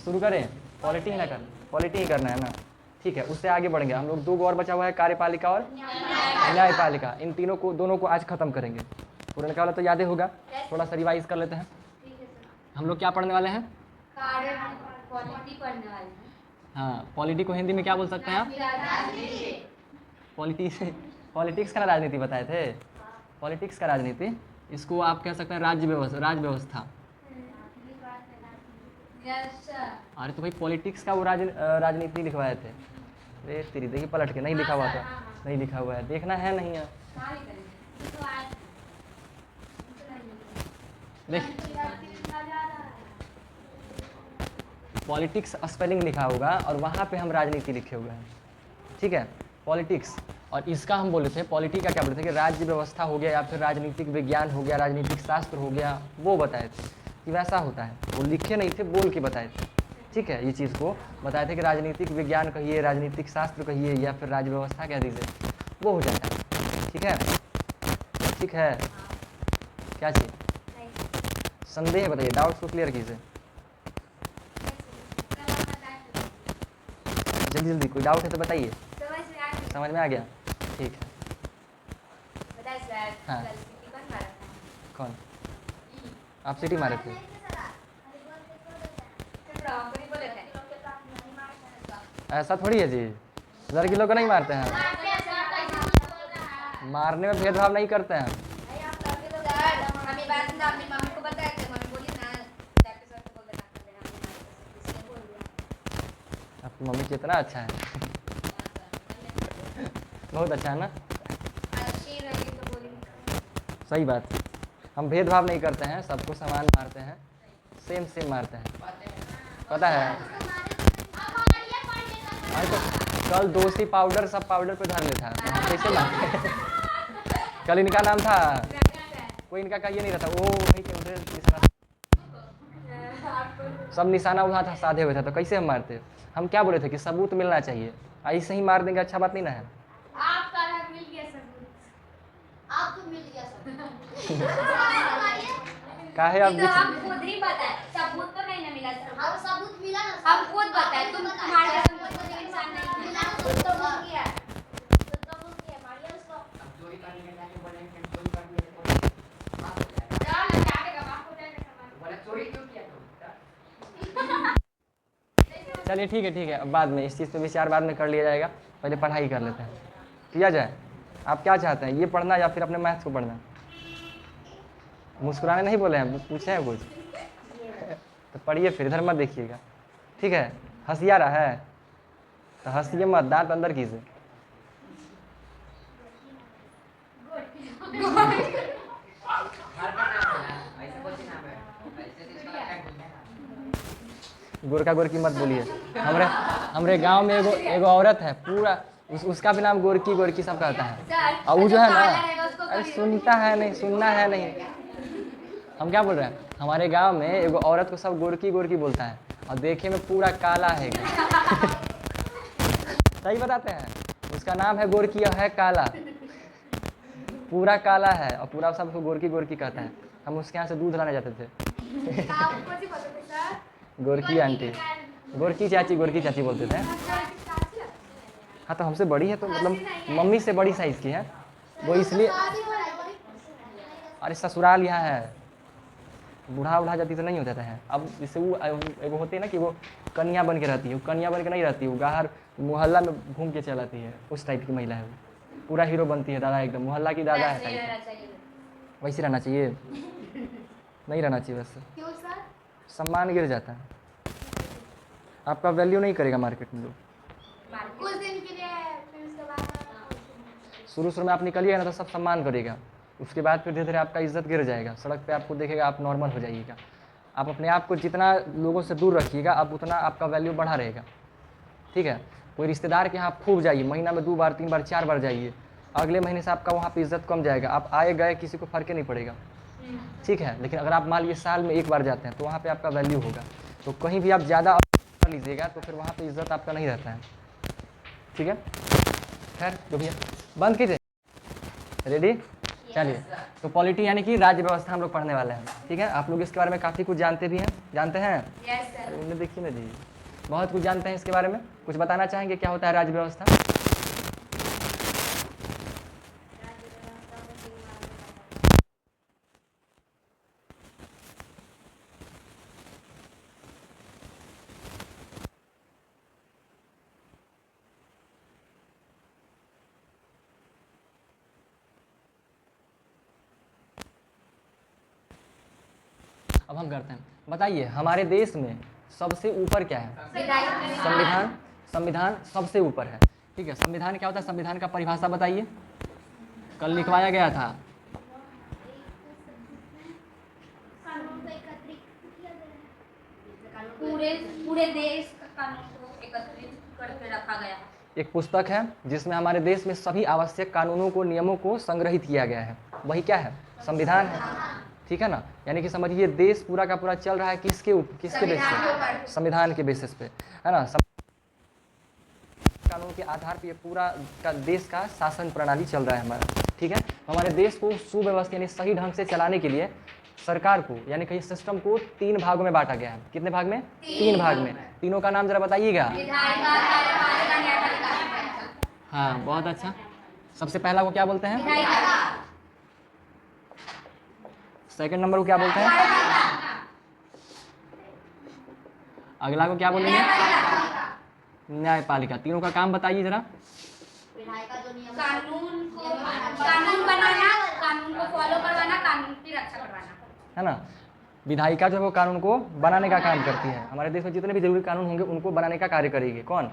शुरू करें? पॉलिटी ही ना कर, पॉलिटी ही करना है ना, ठीक है। उससे आगे बढ़ेंगे हम लोग। 2 और बचा हुआ है, कार्यपालिका और न्यायपालिका। इन तीनों को, दोनों को आज खत्म करेंगे। पुरनका वाला तो याद ही होगा, थोड़ा सा रिवाइज कर लेते हैं। हम लोग क्या पढ़ने वाले हैं? पॉलिटी पढ़ने वाले हैं। हाँ, पॉलिटी को हिंदी में क्या बोल सकते हैं आप? पॉलिटिक्स का राजनीति बताए थे, पॉलिटिक्स का राजनीति, इसको आप कह सकते हैं राज्य व्यवस्था। अरे तो भाई पॉलिटिक्स का वो राजनीति लिखवाए थे। अरे तेरी देखिए पलट के नहीं लिखा हुआ था, नहीं लिखा हुआ है, देखना है नहीं है। देख पॉलिटिक्स स्पेलिंग लिखा होगा और वहाँ पे हम राजनीति लिखे हुए हैं, ठीक है। पॉलिटिक्स, और इसका हम बोले थे पॉलिटी का क्या बोले थे कि राज्य व्यवस्था हो गया या फिर राजनीतिक विज्ञान हो गया, राजनीतिक शास्त्र हो गया, वो बताए थे कि वैसा होता है। वो लिखे नहीं थे, बोल के बताए थे, ठीक है। ये चीज़ को बताए थे कि राजनीतिक विज्ञान कहिए, राजनीतिक शास्त्र कहिए या फिर राज्य व्यवस्था कह दीजिए, वो हो जाता है, ठीक है। ठीक है, क्या चीज़ संदेह बताइए, डाउट्स को क्लियर कीजिए जल्दी जल्दी। कोई डाउट है तो बताइए। समझ में आ गया, ठीक है। हाँ, कौन? आप सिटी मारे थे? ऐसा थोड़ी है जी, लड़की लोग को नहीं मारते हैं, मारने में भेदभाव नहीं करते हैं। आपकी मम्मी कितना अच्छा है, बहुत अच्छा है ना। सही बात, हम भेदभाव नहीं करते हैं, सबको समान मारते हैं, सेम सेम मारते हैं, पता है। तो कल दोषी पाउडर सब पाउडर पे धर लेता है, कैसे मारते? कल इनका नाम था, कोई इनका कहिए नहीं रहता, वो वही के उधर निशाना, सब निशाना वहाँ था, साधे हुए थे, तो कैसे हम मारते? हम क्या बोले थे कि सबूत मिलना चाहिए, ऐसे ही मार देंगे, अच्छा बात नहीं ना है। आपका मिल गया सबूत, आपको मिल गया सबूत। काहे आप हम खुद ही बताए, सबूत तो नहीं ना मिला, अब सबूत मिला ना, हम खुद बताए, तुम तुम्हारे सबूत को इंसान नहीं मिला, तो सबूत किया, तो सबूत किया, मारिए उसको। अब चोरी करने के टाइम बोलेंगे चोरी करने के चल जाएगा, आपको जाएगा, बोले चोरी क्यों किया तुम? चलिए ठीक है, ठीक है, अब बाद में इस चीज़ पे विचार बाद में कर लिया जाएगा, पहले पढ़ाई कर लेते हैं, किया जाए। आप क्या चाहते हैं, ये पढ़ना या फिर अपने मैथ्स को पढ़ना? मुस्कुराने नहीं बोले हैं, पूछे हैं कुछ तो पढ़िए, फिर इधर मत देखिएगा, ठीक है। हंसिया रहा है तो हंसिए मत, दांत अंदर कीजिए। गोरका गोरकी मत बोलिए। हमरे गांव में एगो औरत है, पूरा उसका भी नाम गोरकी गोरकी सब कहता है, और वो जो है ना, अरे सुनता है नहीं, सुनना है नहीं। हम क्या बोल रहे हैं, हमारे गांव में एगो औरत को सब गोरकी गोरकी बोलता है, और देखे में पूरा काला है। सही बताते हैं, उसका नाम है गोरकी और है काला, पूरा काला है और पूरा सबको गोरकी गोरकी कहता है। हम उसके यहाँ से दूध लाने जाते थे। गोरकी आंटी, गोरकी चाची बोलते थे। हाँ तो हमसे बड़ी है, तो मतलब मम्मी से बड़ी साइज़ की है वो, इसलिए। अरे ससुराल यहाँ है, बूढ़ा जाती तो नहीं होता है। अब जैसे वो एगो होते हैं ना कि वो कन्या बन के रहती है, वो कन्या बन के नहीं रहती, वो बाहर मोहल्ला में घूम के चलाती है, उस टाइप की महिला है वो, पूरा हीरो बनती है, दादा एकदम मोहल्ला की दादा है टाइप। वैसे रहना चाहिए, नहीं रहना चाहिए वैसे, सम्मान गिर जाता है, आपका वैल्यू नहीं करेगा मार्केट में लोग। कुछ दिन के लिए, फिर उसके बाद शुरू में आप निकलिएगा ना तो सब सम्मान करेगा, उसके बाद फिर धीरे धीरे आपका इज्जत गिर जाएगा, सड़क पे आपको देखेगा, आप नॉर्मल हो जाइएगा। आप अपने आप को जितना लोगों से दूर रखिएगा, आप उतना आपका वैल्यू बढ़ा रहेगा, ठीक है। कोई रिश्तेदार के यहाँ खूब जाइए, महीना में 2 बार 3 बार 4 बार जाइए, अगले महीने से आपका वहाँ पे इज्जत कम जाएगा, आप आए गए किसी को फर्क ही नहीं पड़ेगा, ठीक है। लेकिन अगर आप मान लीजिए साल में 1 बार जाते हैं तो वहाँ पे आपका वैल्यू होगा। तो कहीं भी आप ज़्यादा कर लीजिएगा तो फिर वहाँ पे इज्जत आपका नहीं रहता है, ठीक है। खैर जो भैया बंद कीजिए, रेडी, चलिए। तो पॉलिटी यानी कि राज्य व्यवस्था हम लोग पढ़ने वाले हैं, ठीक है। आप लोग इसके बारे में काफ़ी कुछ जानते भी हैं। जानते हैं? Yes sir. अरे उन्हें देखिए ना जी, बहुत कुछ जानते हैं इसके बारे में। कुछ बताना चाहेंगे क्या होता है राज्य व्यवस्था? अब हम करते हैं, बताइए हमारे देश में सबसे ऊपर क्या है? संविधान। संविधान सबसे ऊपर है, ठीक है। संविधान क्या होता है? संविधान का परिभाषा बताइए, कल लिखवाया गया था। पूरे देश का कानून को एकत्रित करके रखा गया है। एक पुस्तक है जिसमें हमारे देश में सभी आवश्यक कानूनों को, नियमों को संग्रहित किया गया है, वही क्या है? संविधान है, ठीक है ना। यानी कि समझिए देश पूरा का पूरा चल रहा है किसके किसके बेसिस पे? संविधान के बेसिस पे, है ना। कानून के आधार पर ये पूरा का देश का शासन प्रणाली चल रहा है हमारा, ठीक है। हमारे देश को सुव्यवस्थित यानी सही ढंग से चलाने के लिए सरकार को यानी कि सिस्टम को 3 भागों में बांटा गया है। कितने भाग में? 3 भाग में। तीनों का नाम जरा बताइएगा। हाँ, बहुत अच्छा। सबसे पहला को क्या बोलते हैं? सेकंड नंबर को क्या बोलते हैं? अगला को क्या बोलेंगे? न्यायपालिका। तीनों का काम बताइए जरा। कानून बनाना, कानून को फॉलो करवाना, कानून की रक्षा करवाना, है ना। विधायिका जो है वो कानून को बनाने का काम करती है। हमारे देश में जितने भी जरूरी कानून होंगे उनको बनाने का कार्य करेगी कौन?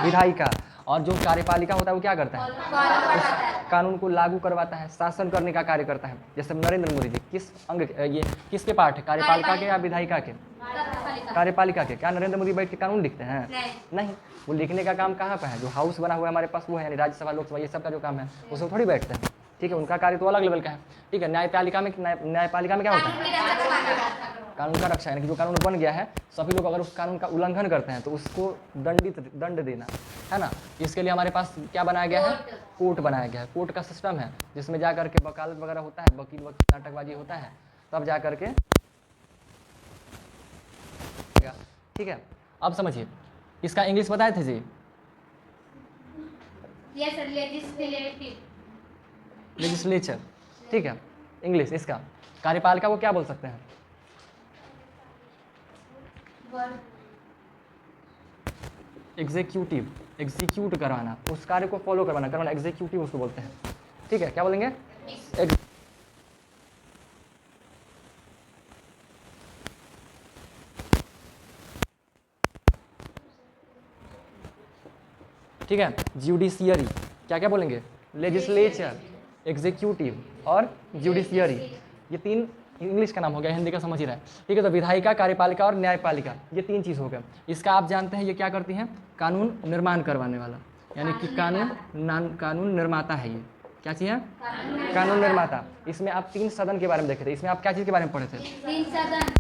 विधायिका। और जो कार्यपालिका होता है वो क्या करता है? उस कानून को लागू करवाता है, शासन करने का कार्य करता है। जैसे नरेंद्र मोदी जी किस अंग, ये किसके पार्ट है? कार्यपालिका के या विधायिका के? कार्यपालिका के। क्या नरेंद्र मोदी बैठ के कानून लिखते हैं? नहीं। वो लिखने का काम कहाँ पर है? जो हाउस बना हुआ है हमारे पास वो है, यानी राज्यसभा, लोकसभा, ये सब का जो काम है उसमें थोड़ी बैठते हैं, ठीक है। उनका कार्य तो अलग लेवल का है, ठीक है। न्यायपालिका में क्या होता है? कानून का रक्षा, यानी कि जो कानून बन गया है सभी लोग अगर उस कानून का उल्लंघन करते हैं तो उसको दंड देना, है ना। इसके लिए हमारे पास क्या बनाया गया है? कोर्ट बनाया गया है। कोर्ट का सिस्टम है जिसमें जा करके वकालत वगैरह होता है, वकील नाटकबाजी होता है, तब जा करके, ठीक है। अब समझिए इसका इंग्लिश बताए थे जी? यस सर, लेजिस्लेटिव, लेजिस्लेचर, ठीक है। इंग्लिश इसका कार्यपालिका को क्या बोल सकते हैं? एग्जीक्यूटिव। एग्जीक्यूट करवाना, उस कार्य को फॉलो करवाना एग्जीक्यूटिव उसको बोलते हैं, ठीक है। क्या बोलेंगे? ठीक है। जुडिशियरी, क्या क्या बोलेंगे? लेजिस्लेचर, एग्जीक्यूटिव और जुडिशियरी। ये 3 इंग्लिश का नाम हो गया, हिंदी का समझ ही रहा है, ठीक है। तो विधायिका, कार्यपालिका और न्यायपालिका, ये 3 चीज़ हो गया। इसका आप जानते हैं ये क्या करती हैं? कानून निर्माण करवाने वाला, यानी कि कानून निर्माता है। ये क्या चीज़ है? कानून निर्माता। इसमें आप 3 सदन के बारे में देखे थे। इसमें आप क्या चीज़ के बारे में पढ़े थे? 3 सदन।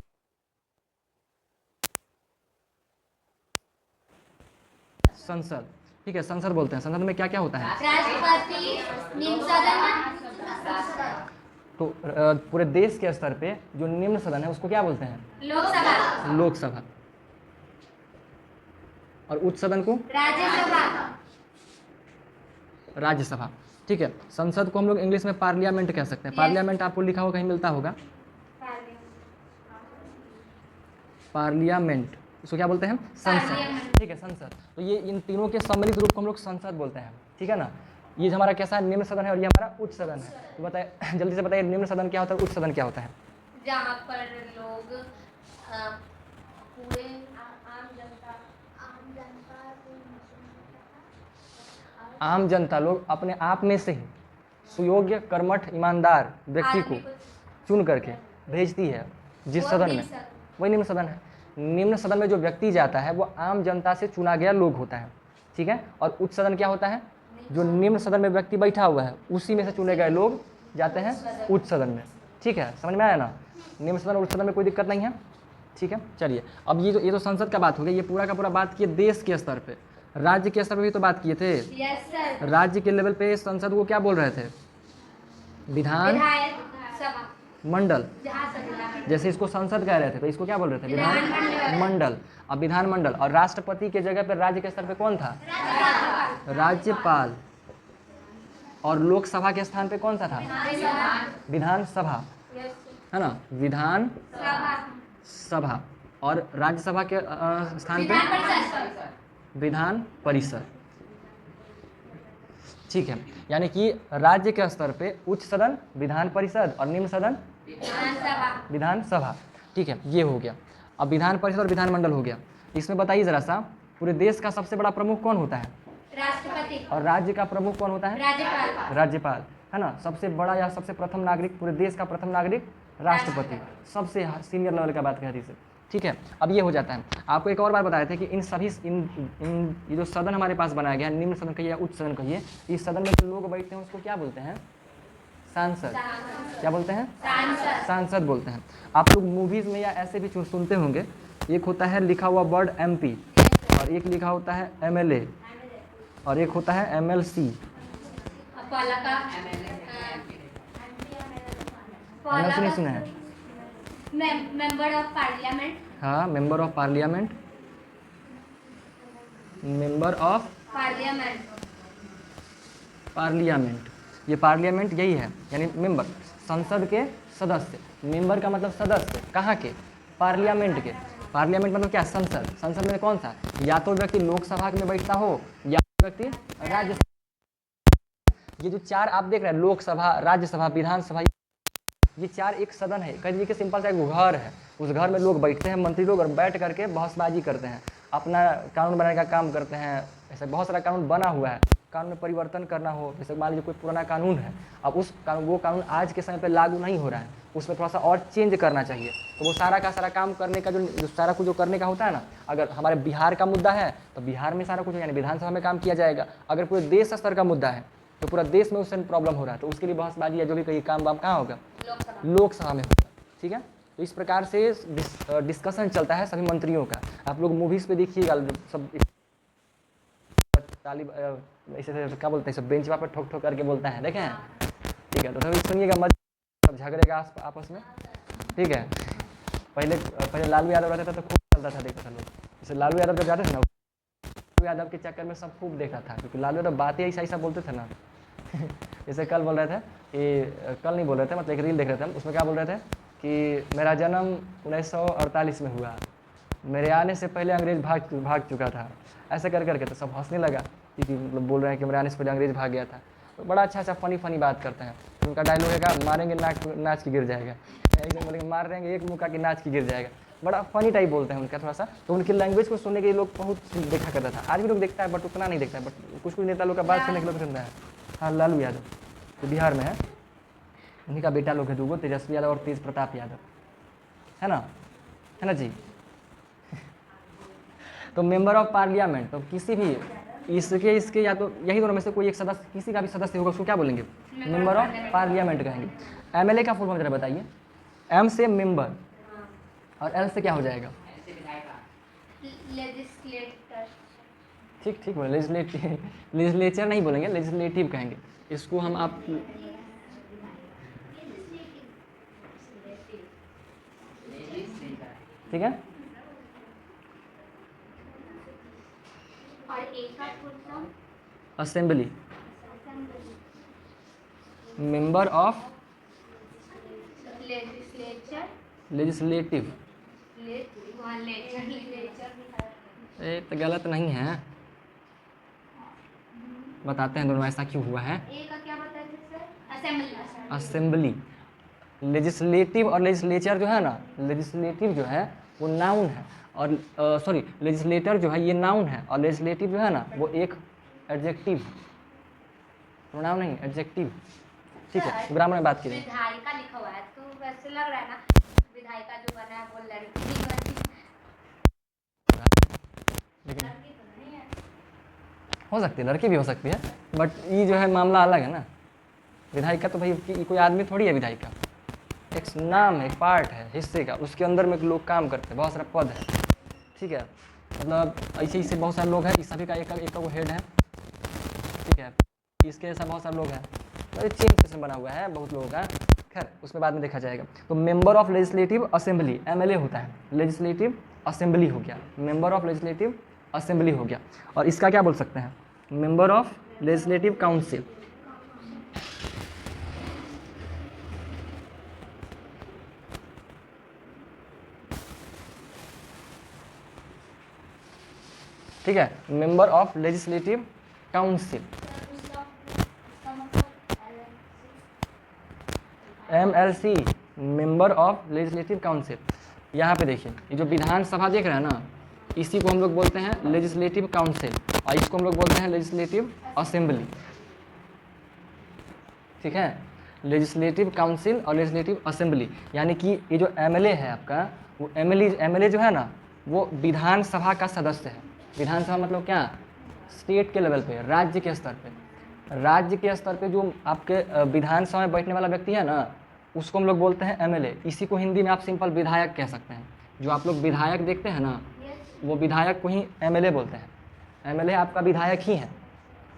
संसद, ठीक है। संसद बोलते हैं। संसद में क्या क्या होता है? राष्ट्रपति, निम्न सदन, तो पूरे देश के स्तर पे जो निम्न सदन है उसको क्या बोलते हैं? लोकसभा। लोकसभा। और उच्च सदन को? राज्यसभा। राज्यसभा, ठीक है। संसद को हम लोग इंग्लिश में पार्लियामेंट कह सकते हैं। पार्लियामेंट आपको लिखा हुआ कहीं मिलता होगा? पार्लियामेंट, इसको क्या बोलते हैं? संसद, ठीक है। संसद। तो ये इन तीनों के सम्मिलित रूप को हम लोग संसद बोलते हैं, ठीक है ना। ये हमारा कैसा है? निम्न सदन है और ये हमारा उच्च सदन है। तो बताइए जल्दी से बताइए, निम्न सदन क्या होता है, उच्च सदन क्या होता है? जहाँ पर लोग पूरे आम जनता लोग अपने आप में से ही सुयोग्य, कर्मठ, ईमानदार व्यक्ति को चुन करके भेजती है जिस सदन में, वही निम्न सदन है। निम्न सदन में जो व्यक्ति जाता है वो आम जनता से चुना गया लोग होता है, ठीक है। और उच्च सदन क्या होता है? जो निम्न सदन में व्यक्ति बैठा हुआ है उसी में से चुने गए लोग जाते हैं उच्च सदन में, ठीक है। समझ में आया ना? निम्न सदन और उच्च सदन में कोई दिक्कत नहीं है, ठीक है। चलिए अब ये तो संसद का बात हो गया। ये पूरा का पूरा बात किए देश के स्तर पे। राज्य के स्तर पे भी तो बात किए थे। यस राज्य के लेवल पे संसद को क्या बोल रहे थे? विधान सभा। मंडल। जहाँ संविधान जैसे इसको संसद कह रहे थे तो इसको क्या बोल रहे थे? विधान मंडल। अब विधान मंडल और राष्ट्रपति के जगह पर राज्य के स्तर पे कौन था? राज्यपाल। और लोकसभा के स्थान पे कौन सा था? विधानसभा, है ना? विधान सभा। और राज्यसभा के स्थान पे विधान परिषद। ठीक है, यानी कि राज्य के स्तर पे उच्च सदन विधान परिषद और निम्न सदन विधानसभा। ठीक है, ये हो गया। अब विधान परिषद और विधानमंडल हो गया। इसमें बताइए जरा सा, पूरे देश का सबसे बड़ा प्रमुख कौन होता है? राष्ट्रपति। और राज्य का प्रमुख कौन होता है? राज्यपाल। राज्यपाल, है ना? सबसे बड़ा या सबसे प्रथम नागरिक, पूरे देश का प्रथम नागरिक राष्ट्रपति। सबसे सीनियर लेवल का बात कह रही है। ठीक है, अब ये हो जाता है। आपको एक और बात बताए थे कि इन सभी ये जो सदन हमारे पास बनाया गया है, निम्न सदन कहिए या उच्च सदन कहिए, इस सदन में जो लोग बैठते हैं उसको क्या बोलते हैं? सांसद। क्या बोलते हैं? सांसद बोलते हैं। आप लोग मूवीज में या ऐसे भी सुनते होंगे, एक होता है लिखा हुआ वर्ड MP और एक लिखा होता है MLA और एक होता है MLC। MLC नहीं सुना है? Member of parliament. हाँ, member of parliament. Member of parliament, ये पार्लियामेंट यही है, यानी मेंबर, संसद के सदस्य। मेंबर का मतलब सदस्य, कहाँ के? पार्लियामेंट के। पार्लियामेंट मतलब क्या? संसद। संसद में कौन सा? या तो व्यक्ति लोकसभा में बैठता हो या व्यक्ति राज्यसभा। ये जो चार आप देख रहे हैं, लोकसभा, राज्यसभा, विधानसभा, ये चार एक सदन है। कह दीजिए कि सिंपल सा एक घर है, उस घर में लोग बैठते हैं, मंत्री लोग, और बैठ करके बहसबाजी करते हैं, अपना कानून बनाने का काम करते हैं। ऐसे बहुत सारा कानून बना हुआ है, कानून में परिवर्तन करना हो, जैसे मान लीजिए कोई पुराना कानून है, अब उस कानून, वो कानून आज के समय पे लागू नहीं हो रहा है, उसमें थोड़ा सा और चेंज करना चाहिए। तो वो सारा का सारा काम करने का जो सारा कुछ जो करने का होता है ना, अगर हमारे बिहार का मुद्दा है तो बिहार में सारा कुछ यानी विधानसभा में काम किया जाएगा। अगर पूरे देश स्तर का मुद्दा है तो पूरा देश में उससे प्रॉब्लम हो रहा है, तो उसके लिए बहसबाजी या जो भी कहीं काम वाम कहाँ होगा? लोकसभा में होगा। ठीक है, तो इस प्रकार से डिस्कशन चलता है सभी मंत्रियों का। आप लोग मूवीज़ पे देखिएगा, सब ताली ऐसे क्या बोलते हैं, सब बेंच पर ठोक ठोक करके बोलता है, देखें? ठीक है, तो सभी सुनिएगा, मजा सब झगड़ेगा आपस में। ठीक है, पहले लालू यादव रहता था तो खूब चलता था, देखता था लोग। जैसे लालू यादव जब जाते थे ना, लालू यादव के चक्कर में सब खूब देखा था, क्योंकि लालू यादव बातें ऐसा बोलते थे ना। जैसे कल बोल रहे थे कि, कल नहीं बोल रहे थे, मतलब एक रील देख रहे थे हम, उसमें क्या बोल रहे थे कि मेरा जन्म 1948 में हुआ, मेरे आने से पहले अंग्रेज भाग चुका था। ऐसे कर करके तो सब हंसने लगा, क्योंकि मतलब बोल रहे हैं कि मेरे आने से पहले अंग्रेज भाग गया था। तो बड़ा अच्छा फनी बात करते हैं। तो उनका डायलॉग है, मारेंगे नाच की गिर जाएगा, एकदम बोलेंगे मार रहेंगे एक मुक्का की नाच की गिर जाएगा। बड़ा फनी टाइप बोलते हैं उनका थोड़ा सा। तो उनकी लैंग्वेज को सुनने के लिए लोग बहुत देखा करता था। आज भी लोग देखता है, बट उतना नहीं देखता है, बट कुछ नेता लोग का बात सुनने के लोग सुनता है। हाँ, लालू यादव तो बिहार में है, उन्हीं का बेटा लोग है दूगो, तेजस्वी यादव और तेज प्रताप यादव, है ना जी? तो मेंबर ऑफ पार्लियामेंट, तो किसी भी इसके या तो यही दोनों में से कोई एक सदस्य, किसी का भी सदस्य होगा, उसको क्या बोलेंगे? मेंबर ऑफ पार्लियामेंट कहेंगे। MLA का फुल फॉर्म जरा बताइए। M से मेंबर और L से क्या हो जाएगा? ठीक बोले, लेजिस्लेचर नहीं बोलेंगे, लेजिस्लेटिव कहेंगे इसको हम। आप ठीक है, असेंबली, मेंबर ऑफ लेजिस्लेटिव। ये तो गलत नहीं है, बताते हैं दोनों ऐसा क्यों हुआ है। असेंबली, लेजिस्लेटिव और लेजिस्लेचर जो है ना, लेजिस्लेटिव जो है वो नाउन है, और सॉरी लेजिस्लेटर जो है ये नाउन है, और लेजिस्लेटिव जो है ना वो एक एडजेक्टिव, प्रोनाउन नहीं, एडजेक्टिव। ठीक है, ग्रामर में बात कीजिए। विधायिका लिखा हुआ है तो वैसे लग रहा है ना, विधायिका जो बना है वो लड़की लेकिन हो सकती है, लड़की भी हो सकती है, बट ये जो है मामला अलग है ना। विधायिका तो भाई कोई आदमी थोड़ी है, विधायिका एक नाम है, एक पार्ट है हिस्से का, उसके अंदर में लोग काम करते हैं, बहुत सारा पद है। ठीक है, मतलब ऐसे बहुत सारे लोग हैं, इस सभी का एक वो हेड है। ठीक है, इसके जैसा बहुत सारे लोग हैं, चेन सिस्टम बना हुआ है बहुत लोगों का, खैर उसमें बाद में देखा जाएगा। तो member of legislative assembly MLA होता है, लेजिस्लेटिव असेंबली हो गया, मेंबर ऑफ लेजिस्लेटिव असेंबली हो गया। और इसका क्या बोल सकते हैं, मेंबर ऑफ लेजिस्लेटिव काउंसिल। ठीक है, member of legislative council MLC, member of legislative council. यहाँ पे देखिए ये जो विधानसभा देख रहे हैं ना, इसी को हम लोग बोलते हैं लेजिस्लेटिव काउंसिल और इसको हम लोग बोलते हैं लेजिस्लेटिव असेंबली। ठीक है, लेजिस्लेटिव काउंसिल और लेजिस्लेटिव असेंबली, यानी कि ये जो MLA है आपका, वो MLA जो है ना, वो विधानसभा का सदस्य है। विधानसभा मतलब क्या, स्टेट के लेवल पे, राज्य के स्तर पे, राज्य के स्तर पे जो आपके विधानसभा में बैठने वाला व्यक्ति है ना, उसको हम लोग बोलते हैं MLA। इसी को हिंदी में आप सिंपल विधायक कह सकते हैं। जो आप लोग विधायक देखते हैं ना, वो विधायक को ही MLA बोलते हैं। MLA आपका विधायक ही है।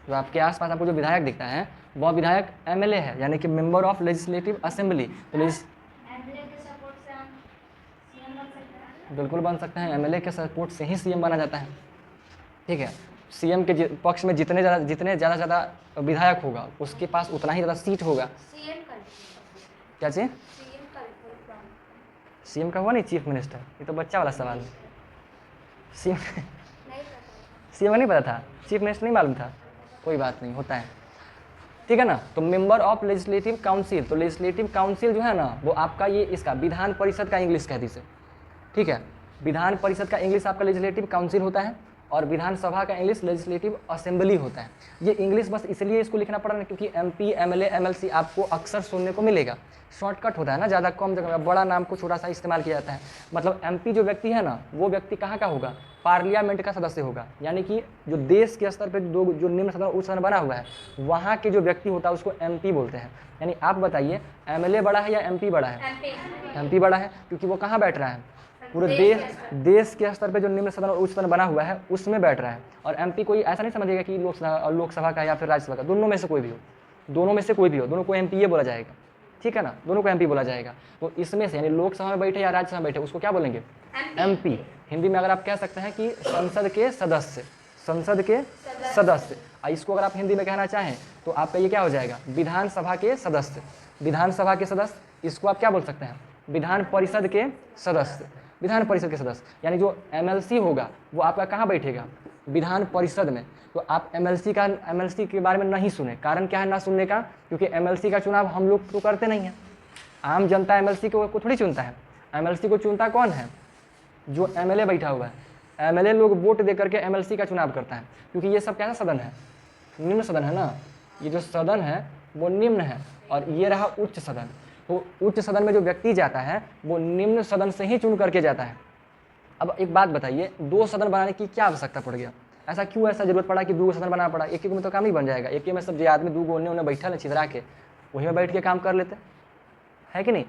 जो आपके आसपास आपको जो विधायक दिखता है वह विधायक MLA है, यानी कि मेंबर ऑफ लेजिस्लेटिव असेंबली। तो बिल्कुल बन सकते हैं, MLA के सपोर्ट से ही CM बना जाता है। ठीक है, CM के पक्ष में जितने ज़्यादा विधायक होगा उसके पास उतना ही ज़्यादा सीट होगा। क्या चीज़, CM का हुआ नहीं, चीफ मिनिस्टर, ये तो बच्चा वाला सवाल है। CM का नहीं पता था, चीफ मिनिस्टर नहीं मालूम था, कोई बात नहीं, होता है। ठीक है ना। तो मेंबर ऑफ लेजिस्लेटिव काउंसिल, तो लेजिस्लेटिव काउंसिल जो है ना, वो आपका ये इसका विधान परिषद का इंग्लिश कह दीजिए। ठीक है, विधान परिषद का इंग्लिश आपका लेजिस्लेटिव काउंसिल होता है और विधानसभा का इंग्लिश लेजिस्लेटिव असेंबली होता है। ये इंग्लिश बस इसलिए इसको लिखना पड़ा ना क्योंकि MP, MLA, MLC आपको अक्सर सुनने को मिलेगा। शॉर्टकट होता है ना, ज़्यादा कम जगह में बड़ा नाम को छोटा सा इस्तेमाल किया जाता है। मतलब MP जो व्यक्ति है ना, वो व्यक्ति कहाँ का होगा, पार्लियामेंट का सदस्य होगा। यानी कि जो देश के स्तर पर जो निम्न सदन उच्च सदन बना हुआ है, वहाँ के जो व्यक्ति होता है उसको MP बोलते हैं। यानी आप बताइए MLA बड़ा है या MP बड़ा है? MP बड़ा है, क्योंकि वो कहाँ बैठ रहा है, पूरे देश के स्तर पे जो निम्न सदन और उच्च सदन बना हुआ है उसमें बैठ रहा है। और MP कोई ऐसा नहीं समझेगा कि लोकसभा का या फिर राज्यसभा का, दोनों में से कोई भी हो, दोनों को MP बोला जाएगा। ठीक है ना, दोनों को MP बोला जाएगा। तो इसमें से यानी लोकसभा में बैठे या राज्यसभा में बैठे उसको क्या बोलेंगे, MP। हिंदी में अगर आप कह सकते हैं कि संसद के सदस्य। इसको अगर आप हिंदी में कहना चाहें तो आपका ये क्या हो जाएगा, विधानसभा के सदस्य। इसको आप क्या बोल सकते हैं, विधान परिषद के सदस्य। यानी जो MLC होगा वो आपका कहाँ बैठेगा, विधान परिषद में। तो आप MLC के बारे में नहीं सुने, कारण क्या है ना सुनने का, क्योंकि MLC का चुनाव हम लोग तो करते नहीं हैं। आम जनता MLC को थोड़ी चुनता है। MLC को चुनता कौन है, जो MLA बैठा हुआ है। MLA लोग वोट दे करके MLC का चुनाव करता है, क्योंकि ये सब कैसा सदन है, निम्न सदन है ना। ये जो सदन है वो निम्न है और ये रहा उच्च सदन। तो उच्च सदन में जो व्यक्ति जाता है वो निम्न सदन से ही चुन करके जाता है। अब एक बात बताइए, 2 सदन बनाने की क्या आवश्यकता पड़ गया, ऐसा क्यों जरूरत पड़ा कि 2 सदन बनाना पड़ा? एक में तो काम ही बन जाएगा। एक में सब जो आदमी 2 उन्हें बैठा है छितरा के, वहीं में बैठ के काम कर लेते है कि नहीं।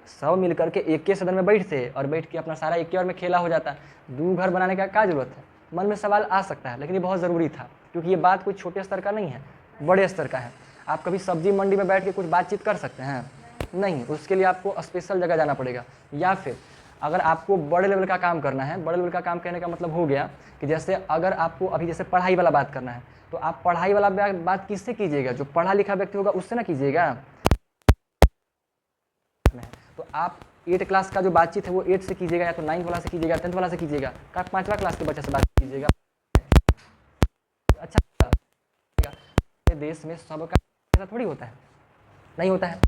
सब मिल करके एक के सदन में बैठते और बैठ के अपना सारा एक के और में खेला हो जाता। 2 घर बनाने का क्या जरूरत है, मन में सवाल आ सकता है, लेकिन ये बहुत ज़रूरी था क्योंकि ये बात कोई छोटे स्तर का नहीं है, बड़े स्तर का है। आप कभी सब्जी मंडी में बैठ के कुछ बातचीत कर सकते हैं? नहीं, उसके लिए आपको स्पेशल जगह जाना पड़ेगा। या फिर अगर आपको बड़े लेवल का काम करना है, बड़े लेवल का काम कहने का मतलब हो गया कि जैसे अगर आपको अभी जैसे पढ़ाई वाला बात करना है तो आप पढ़ाई वाला बात किससे कीजिएगा, जो पढ़ा लिखा व्यक्ति होगा उससे ना कीजिएगा। तो आप 8 क्लास का जो बातचीत है वो 8 से कीजिएगा, या तो 9th वाला से कीजिएगा, 10th वाला से कीजिएगा, 5वां क्लास के बच्चे से बात कीजिएगा। अच्छा, देश में सबका ऐसा थोड़ी होता है, नहीं होता है।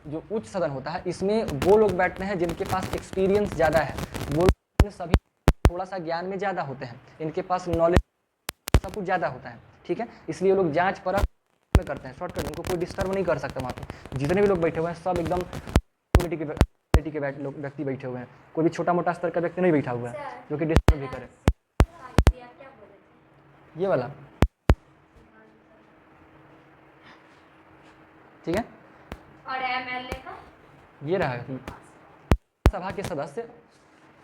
जो उच्च सदन होता है इसमें वो लोग बैठते हैं जिनके पास एक्सपीरियंस ज़्यादा है, वो लोग सभी थोड़ा सा ज्ञान में ज़्यादा होते हैं, इनके पास नॉलेज सब कुछ ज़्यादा होता है। ठीक है, इसलिए लोग जांच परख में करते हैं, शॉर्टकट, उनको कोई डिस्टर्ब नहीं कर सकता। वहाँ पे जितने भी लोग बैठे हुए हैं सब एकदम क्वालिटी के व्यक्ति बैठे हुए हैं, कोई भी छोटा मोटा स्तर का व्यक्ति नहीं बैठा हुआ है जो कि डिस्टर्ब भी करे। ये वाला ठीक है। और MLA का ये रहा सभा के सदस्य,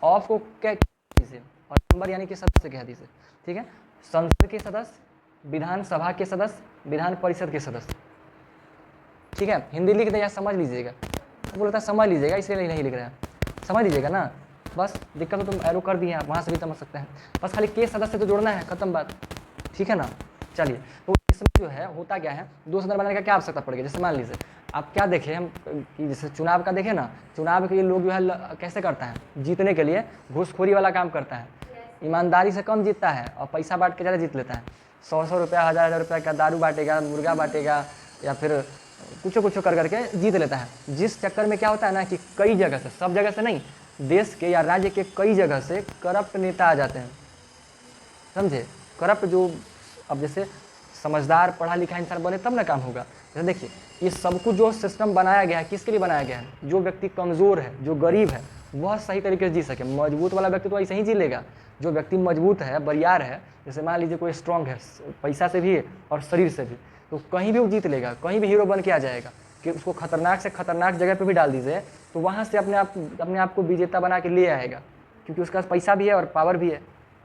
ऑफ को क्या दीजिए और मेंबर यानी कि सदस्य कह दीजिए। ठीक है, संसद के सदस्य, विधानसभा के सदस्य, विधान परिषद के सदस्य। ठीक है, हिंदी लिख दे या समझ लीजिएगा। आपको बोलता है समझ लीजिएगा, इसलिए नहीं लिख रहे हैं, समझ लीजिएगा ना। बस दिक्कत हो तो एरो कर दिए आप, वहाँ से भी समझ सकते हैं। बस खाली के सदस्य तो जोड़ना है, खत्म बात, ठीक है ना। चलिए, तो इसमें जो है होता क्या है, 2 सदन बनाने का क्या आवश्यकता पड़ेगी। जैसे मान लीजिए आप क्या देखें हम कि जैसे चुनाव का देखें ना, चुनाव के लिए लोग जो है कैसे करता है, जीतने के लिए घूसखोरी वाला काम करता है, ईमानदारी से कम जीतता है और पैसा बांट के ज़्यादा जीत लेता है। 100 रुपया, 1000 रुपया का दारू बांटेगा, मुर्गा बांटेगा या फिर कुछ कर करके जीत लेता है। जिस चक्कर में क्या होता है ना कि कई जगह से, सब जगह से नहीं, देश के या राज्य के कई जगह से करप्ट नेता आ जाते हैं, समझे। करप्ट जो, अब जैसे समझदार पढ़ा लिखा इंसान बने तब ना काम होगा। जैसे देखिए ये सब कुछ जो सिस्टम बनाया गया है किसके लिए बनाया गया है, जो व्यक्ति कमज़ोर है, जो गरीब है, वह सही तरीके से जी सके। मजबूत वाला व्यक्ति तो ऐसे ही जी लेगा। जो व्यक्ति मजबूत है, बरियार है, जैसे मान लीजिए कोई स्ट्रांग है पैसा से भी और शरीर से भी, तो कहीं भी वो जीत लेगा, कहीं भी हीरो बन के आ जाएगा। कि उसको खतरनाक से खतरनाक जगह पे भी डाल दीजिए तो वहाँ से अपने आप को विजेता बना के ले आएगा, क्योंकि उसके पास पैसा भी है और पावर भी है,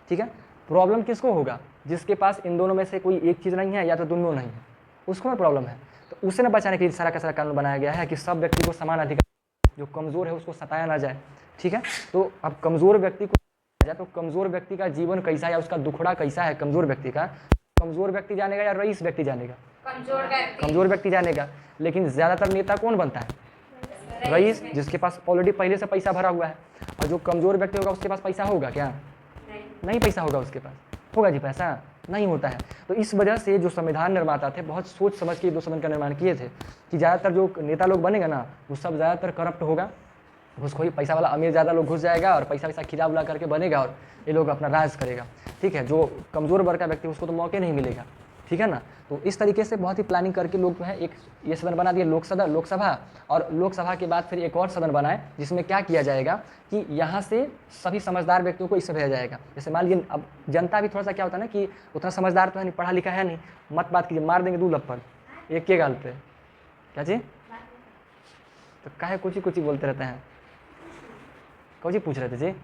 ठीक है। प्रॉब्लम किसको होगा, जिसके पास इन दोनों में से कोई एक चीज़ नहीं है या तो दोनों नहीं है, उसको ना प्रॉब्लम है। तो उसे ना बचाने के लिए सारा का सारा कानून बनाया गया है कि सब व्यक्ति को समान अधिकार, जो कमज़ोर है उसको सताया ना जाए, ठीक है। तो अब कमज़ोर व्यक्ति को जाए तो कमज़ोर व्यक्ति का जीवन कैसा है या उसका दुखड़ा कैसा है कमज़ोर व्यक्ति का, कमज़ोर व्यक्ति जानेगा या रईस व्यक्ति जानेगा, कमज़ोर व्यक्ति जानेगा। लेकिन ज़्यादातर नेता कौन बनता है, रईस, जिसके पास ऑलरेडी पहले से पैसा भरा हुआ है। और जो कमज़ोर व्यक्ति होगा उसके पास पैसा होगा क्या, नहीं पैसा होगा उसके पास, होगा जी पैसा, नहीं होता है। तो इस वजह से जो संविधान निर्माता थे बहुत सोच समझ के 2 सदन का निर्माण किए थे कि ज़्यादातर जो नेता लोग बनेगा ना वो सब ज़्यादातर करप्ट होगा, घुसखोरी पैसा वाला अमीर ज़्यादा लोग घुस जाएगा और पैसा वैसा खिला उला करके बनेगा और ये लोग अपना राज करेगा, ठीक है। जो कमज़ोर वर्ग का व्यक्ति उसको तो मौके नहीं मिलेगा, ठीक है ना। तो इस तरीके से बहुत ही प्लानिंग करके लोग जो है एक ये सदन बना दिए लोकसभा, और लोकसभा के बाद फिर एक और सदन बनाए जिसमें क्या किया जाएगा कि यहाँ से सभी समझदार व्यक्तियों को इससे भेजा जाएगा। जैसे मान लीजिए अब जनता भी थोड़ा सा क्या होता है ना कि उतना समझदार तो है नहीं, पढ़ा लिखा है नहीं, मत बात कीजिए, मार देंगे 2 लप्पड़ एक के गाल पे, क्या जी। तो काहे कुछ ही बोलते रहते हैं, कौन सी पूछ रहे थे जी,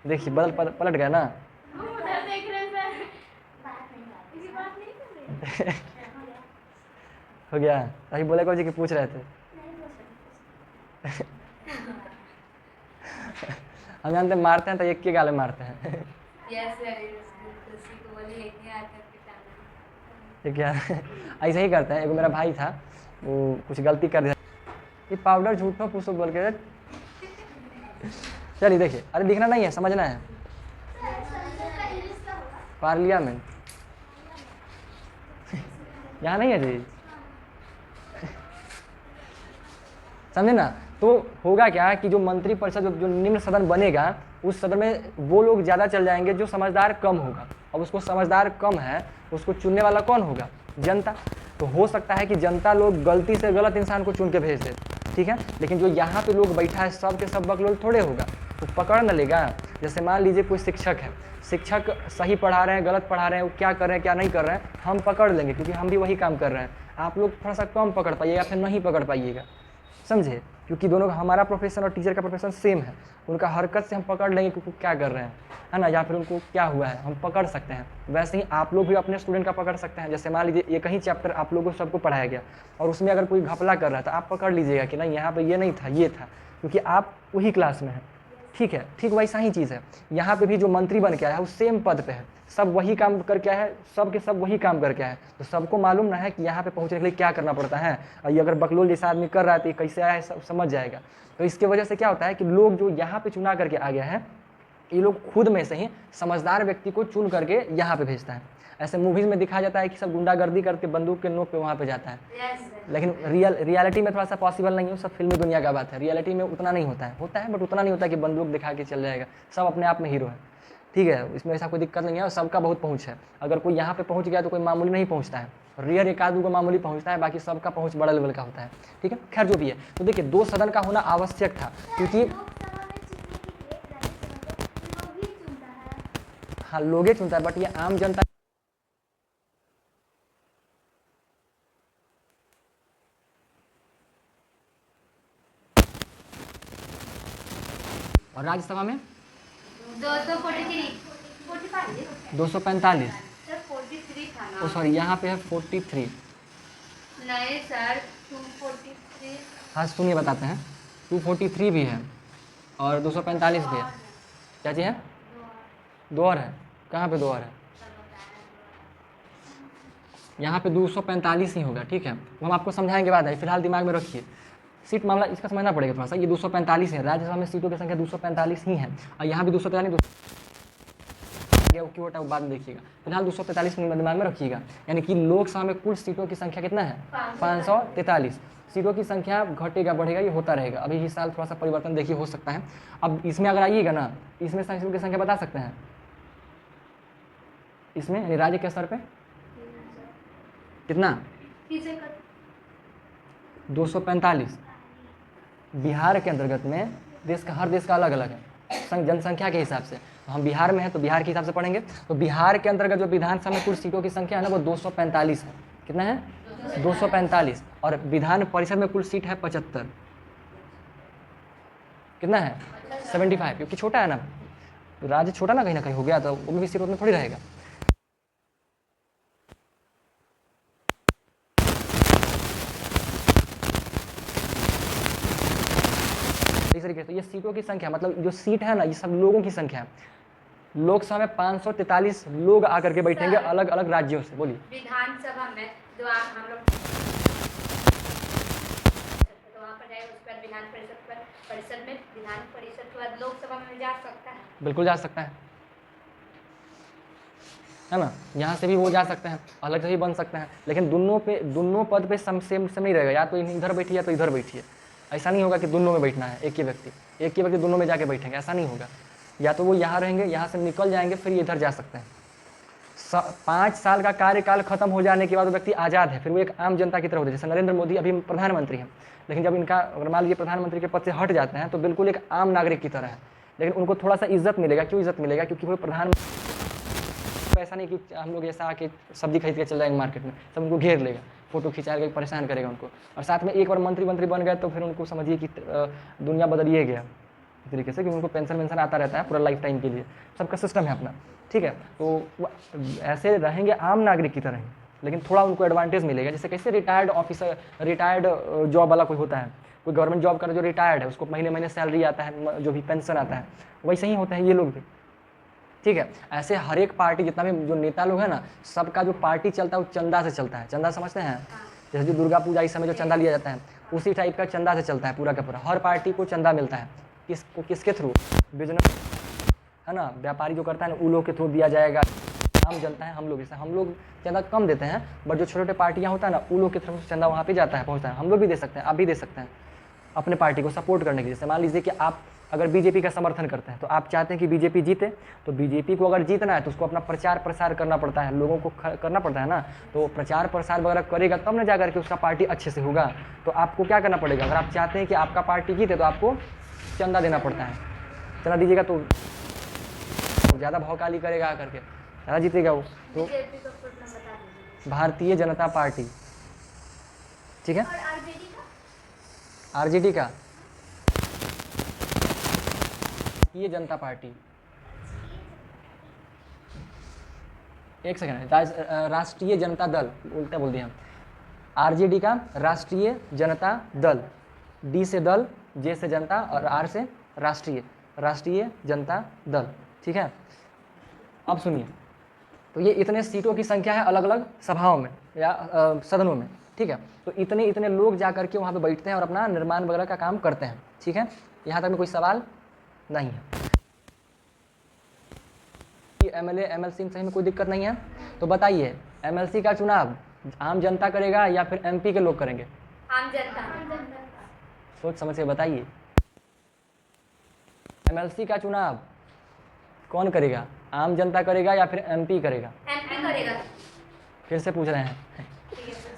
देखिए पलट गया ना। हो गया, अभी बोले कौन जी कि पूछ रहे थे। हम जानते हैं मारते हैं तो एक के गाल में मारते हैं। क्या ऐसे ही करते हैं। एक मेरा भाई था, वो कुछ गलती कर दिया, ये पाउडर झूठो पूछो बोल के। चलिए देखिए, अरे दिखना नहीं है, समझना है। पार्लियामेंट यहाँ नहीं है जी, समझे ना। तो होगा क्या कि जो मंत्री परिषद जो निम्न सदन बनेगा उस सदन में वो लोग ज़्यादा चल जाएंगे जो समझदार कम होगा। अब उसको समझदार कम है, उसको चुनने वाला कौन होगा, जनता। तो हो सकता है कि जनता लोग गलती से गलत इंसान को चुन के भेज दे, ठीक है। लेकिन जो यहाँ पे लोग बैठा है सब के सब बकलोल थोड़े होगा, तो पकड़ न लेगा। जैसे मान लीजिए कोई शिक्षक है, शिक्षक सही पढ़ा रहे हैं गलत पढ़ा रहे हैं, वो क्या कर रहे हैं क्या नहीं कर रहे हैं, हम पकड़ लेंगे क्योंकि हम भी वही काम कर रहे हैं। आप लोग थोड़ा सा कम पकड़ पाइएगा, फिर नहीं पकड़ पाइएगा, समझे। क्योंकि दोनों हमारा प्रोफेशन और टीचर का प्रोफेशन सेम है, उनका हरकत से हम पकड़ लेंगे कि क्या कर रहे हैं, है ना, या फिर उनको क्या हुआ है हम पकड़ सकते हैं। वैसे ही आप लोग भी अपने स्टूडेंट का पकड़ सकते हैं। जैसे मान लीजिए एक ही चैप्टर आप लोगों को सबको पढ़ाया गया और उसमें अगर कोई घपला कर रहा है तो आप पकड़ लीजिएगा कि नहीं यहाँ पे ये नहीं था ये था, क्योंकि आप वही क्लास में हैं, ठीक है। ठीक वैसा ही चीज़ है, यहाँ पे भी जो मंत्री बन के आया है वो सेम पद पे है, सब वही काम करके आया है, सब के सब वही काम करके आए हैं। तो सबको मालूम ना है कि यहाँ पे पहुँचने के लिए क्या करना पड़ता है, और ये अगर बकलोल जैसा आदमी कर रहा है तो ये कैसे आया है सब समझ जाएगा। तो इसके वजह से क्या होता है कि लोग जो यहाँ पे चुना करके आ गया है, ये लोग खुद में से ही समझदार व्यक्ति को चुन करके यहाँ पे भेजता है। ऐसे मूवीज़ में दिखाया जाता है कि सब गुंडागर्दी करके बंदूक के नोक पे वहाँ पे जाता है, लेकिन रियलिटी में थोड़ा सा पॉसिबल नहीं है, सब फिल्मी दुनिया का बात है। रियलिटी में उतना नहीं होता है बट उतना नहीं होता कि बंदूक दिखा के चल जाएगा, सब अपने आप में हीरो है, ठीक है। इसमें ऐसा कोई दिक्कत नहीं है और सबका बहुत पहुँच है। अगर कोई यहाँ पे पहुँच गया तो कोई मामूली नहीं पहुँचता है, रेयर एक आदमी को मामूली पहुँचता है, बाकी सबका पहुँच बड़ा लेवल का होता है, ठीक है। खैर जो भी है, तो देखिए 2 सदन का होना आवश्यक था, क्योंकि हाँ लोग ही चुनता है, बट ये आम जनता और राज्यसभा में 245 ओ सॉरी यहाँ पे है 43। नहीं सर 243। हाँ सुनिए बताते हैं, 243 भी है और 245 भी है। क्या चीज़ है? 2 और है। कहाँ पे 2 और है? यहाँ पे 245 ही होगा, ठीक है। वो हम आपको समझाएंगे बाद में, फिलहाल दिमाग में रखिए। सीट मामला इसका समझना पड़ेगा थोड़ा सा। ये 245 है, राज्यसभा में सीटों की संख्या 245 ही है और यहाँ भी 243 क्यों होता है वो बाद में देखिएगा। फिलहाल 245 दिमाग में रखिएगा। यानी कि लोकसभा में कुल सीटों की संख्या कितना है? 543। सीटों की संख्या घटेगा बढ़ेगा, ये होता रहेगा। अभी इस साल थोड़ा सा परिवर्तन देखिए हो सकता है। अब इसमें अगर आइएगा ना, इसमें सीटों की संख्या बता सकते हैं इसमें, यानी राज्य के स्तर पे कितना? 245। बिहार के अंतर्गत में देश का, हर देश का अलग अलग है जनसंख्या के हिसाब से। तो हम बिहार में हैं तो बिहार के हिसाब से पढ़ेंगे। तो बिहार के अंतर्गत जो विधानसभा में कुल सीटों की संख्या है ना वो 245 है। कितना है? 245। और विधान परिषद में कुल सीट है 75। कितना है? 75, क्योंकि छोटा है ना राज्य, छोटा ना कहीं हो गया तो वो भी सीट उतनी थोड़ी रहेगा। इस तरीके से ये सीटों की संख्या, मतलब जो सीट है ना ये सब लोगों की संख्या है। लोकसभा में 543 लोग आकर के बैठेंगे अलग अलग राज्यों से। बोलिए। विधानसभा में जो आप हम लोग तो वहाँ पर जाए, उस पर विधान परिषद में विधान परिषद के बाद लोकसभा में जा सकता है। बिल्कुल जा सकता है ना। यहाँ से भी वो जा सकते हैं, अलग से भी बन सकते हैं, लेकिन दोनों पद पे सेम नहीं रहेगा। या तो इधर बैठिए या तो इधर बैठिए। ऐसा नहीं होगा कि दोनों में बैठना है। एक ही व्यक्ति दोनों में जाके बैठेंगे, ऐसा नहीं होगा। या तो वो यहाँ रहेंगे, यहाँ से निकल जाएंगे, फिर ये इधर जा सकते हैं। 5 साल का कार्यकाल खत्म हो जाने के बाद वो व्यक्ति आज़ाद है, फिर वो एक आम जनता की तरह होते हैं। जैसे नरेंद्र मोदी अभी प्रधानमंत्री हैं, लेकिन जब इनका अगर मान लीजिए प्रधानमंत्री के पद से हट जाते हैं तो बिल्कुल एक आम नागरिक की तरह है, लेकिन उनको थोड़ा सा इज्जत मिलेगा। क्यों इज्जत मिलेगा? क्योंकि वो प्रधानमंत्री, ऐसा नहीं कि हम लोग ऐसा आके सब्जी खरीद के चल जाएंगे मार्केट में, सब उनको घेर लेगा, फोटो खिंचाएगा, परेशान करेगा उनको। और साथ में एक बार मंत्री बन गए तो फिर उनको समझिए कि दुनिया बदलिए गया इस तरीके से, क्योंकि उनको पेंशन आता रहता है पूरा लाइफ टाइम के लिए। सबका सिस्टम है अपना, ठीक है। तो ऐसे रहेंगे आम नागरिक की तरह ही, लेकिन थोड़ा उनको एडवांटेज मिलेगा। जैसे कैसे रिटायर्ड ऑफिसर, रिटायर्ड जॉब वाला कोई होता है, कोई गवर्नमेंट जॉब कर जो रिटायर्ड है, उसको महीने सैलरी आता है, जो भी पेंशन आता है, वैसे ही होते हैं ये लोग भी, ठीक है। ऐसे हर एक पार्टी, जितना भी जो नेता लोग हैं ना, सबका जो पार्टी चलता है वो चंदा से चलता है। चंदा समझते हैं? जैसे जो दुर्गा पूजा इस समय जो चंदा लिया जाता है, उसी टाइप का चंदा से चलता है पूरा का पूरा। हर पार्टी को चंदा मिलता है। किसके थ्रू? बिजनेस है ना, व्यापारी जो करता है ना, उन लोग के थ्रू दिया जाएगा। आम जनता है, हम लोग, जैसे हम लोग चंदा कम देते हैं, बट जो छोटे छोटे पार्टियाँ होता है ना, उन लोग के थ्रू चंदा वहाँ पे जाता है, पहुँचता है। हम लोग भी दे सकते हैं, आप भी दे सकते हैं अपने पार्टी को सपोर्ट करने के लिए। जैसे मान लीजिए कि आप अगर बीजेपी का समर्थन करते हैं, तो आप चाहते हैं कि बीजेपी जीते, तो बीजेपी को अगर जीतना है तो उसको अपना प्रचार प्रसार करना पड़ता है, लोगों को करना पड़ता है ना। तो प्रचार प्रसार वगैरह करेगा तब ना जा करके उसका पार्टी अच्छे से होगा। तो आपको क्या करना पड़ेगा? अगर आप चाहते हैं कि आपका पार्टी जीते तो आपको चंदा देना पड़ता है। चंदा दीजिएगा तो ज़्यादा भावकाली करेगा आकर के, ज़्यादा जीतेगा वो। तो भारतीय जनता पार्टी, ठीक है। आरजेडी का ये जनता पार्टी, एक सेकंड, राष्ट्रीय जनता दल, उल्टा बोल दिया हम। आरजेडी का राष्ट्रीय जनता दल, डी से दल, जे से जनता और आर से राष्ट्रीय जनता दल, ठीक है। अब सुनिए, तो ये इतने सीटों की संख्या है अलग अलग सभाओं में या सदनों में, ठीक है। तो इतने लोग जा करके वहाँ पे बैठते हैं और अपना निर्माण वगैरह का काम करते हैं, ठीक है। यहाँ तक में कोई सवाल नहीं है। एमएलए एमएलसी में सही में कोई दिक्कत नहीं है। तो बताइए, एमएलसी का चुनाव आम जनता करेगा या फिर एमपी के लोग करेंगे? आम जनता। सोच समझ के बताइए, एमएलसी का चुनाव कौन करेगा? आम जनता करेगा या फिर एमपी करेगा? एमपी करेगा। फिर से पूछ रहे हैं,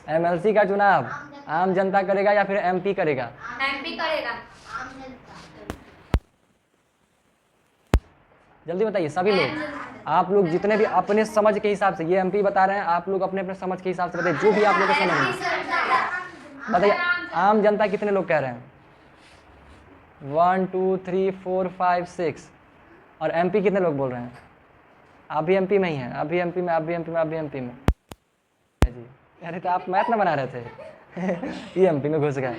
एमएलसी का चुनाव आम जनता करेगा या फिर एमपी करेगा? एमपी करेगा। जल्दी बताइए सभी लोग, आप लोग जितने भी अपने समझ के हिसाब से, ये एमपी बता रहे हैं, आप लोग अपने अपने समझ के हिसाब से बताइए, जो भी आप लोग को समझ में बताइए। आम जनता कितने लोग कह रहे हैं? 1 2 3 4 5 6। और एमपी कितने लोग बोल रहे हैं? आप भी एमपी में ही हैं, अभी एमपी में, आप भी एमपी में, आप भी एमपी में जी। अरे तो आप मैथ ना बना रहे थे ये एमपी में घुस गए,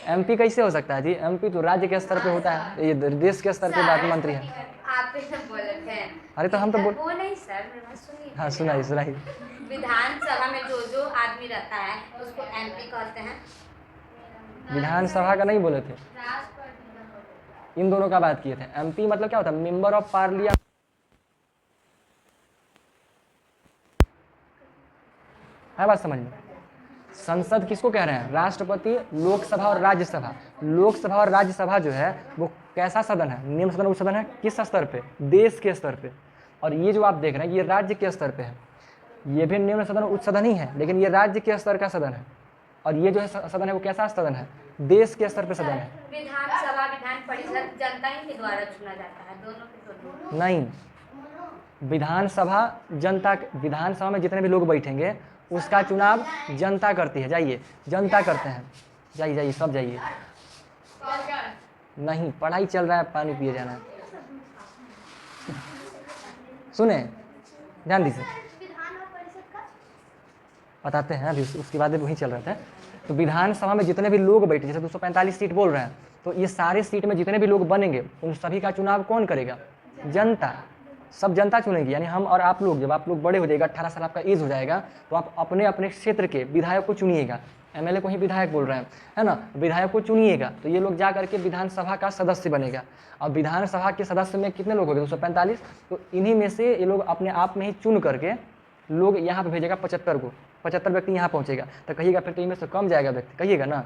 एमपी कैसे हो सकता है जी? एमपी तो राज्य के स्तर पे होता है, ये देश के स्तर पे बात मंत्री है। आप ही तो बोले थे। अरे तो हम तो बोल, वो नहीं सर, मेरा सुनिए। हाँ सुनाइए सुनाइए। विधानसभा में जो जो आदमी रहता है उसको एमपी कहते हैं। विधानसभा का नहीं बोले थे, इन दोनों का बात किए थे। एमपी मतलब क्या होता है? Member of parliament. है बात समझ में? संसद किसको कह रहे हैं? राष्ट्रपति, लोकसभा और राज्यसभा। लोकसभा और राज्यसभा जो है वो कैसा सदन है? निम्न सदन, उच्च सदन है। किस स्तर पे? देश के स्तर पे। और ये जो आप देख रहे हैं ये राज्य के स्तर पे है। ये भी निम्न सदन उच्च सदन ही है, लेकिन ये राज्य के स्तर का सदन है। और ये जो है सदन है वो कैसा सदन है? देश के स्तर पे सदन है। विधानसभा, विधान परिषद जनता ही के द्वारा चुना जाता है, दोनों के दोनों। नहीं, विधानसभा जनता, विधानसभा में जितने भी लोग बैठेंगे उसका चुनाव जनता करती है। जाइए, जनता करते हैं। जाइए जाइए सब जाइए। नहीं, पढ़ाई चल रहा है, पानी पिए जाना है। सुने, ध्यान दीजिए, बताते हैं अभी, उसके बाद वही चल रहा था। तो विधानसभा में जितने भी लोग बैठे, जैसे 245 सीट बोल रहे हैं, तो ये सारे सीट में जितने भी लोग बनेंगे उन सभी का चुनाव कौन करेगा? जनता। सब जनता चुनेगी। यानी हम और आप लोग, जब आप लोग बड़े हो जाएगा, 18 साल आपका एज हो जाएगा, तो आप अपने अपने क्षेत्र के विधायक को चुनिएगा। एमएलए को ही विधायक बोल रहे हैं, है ना? विधायक को चुनिएगा, तो ये लोग जा करके विधानसभा का सदस्य बनेगा। अब विधानसभा के सदस्य में कितने लोग हो गए? 245। तो इन्हीं में से ये लोग अपने आप में ही चुन करके लोग यहाँ पे भेजेगा 75 को। 75 व्यक्ति यहाँ पहुँचेगा। तो कहिएगा फिर तो इनमें से कम जाएगा व्यक्ति, कहिएगा ना?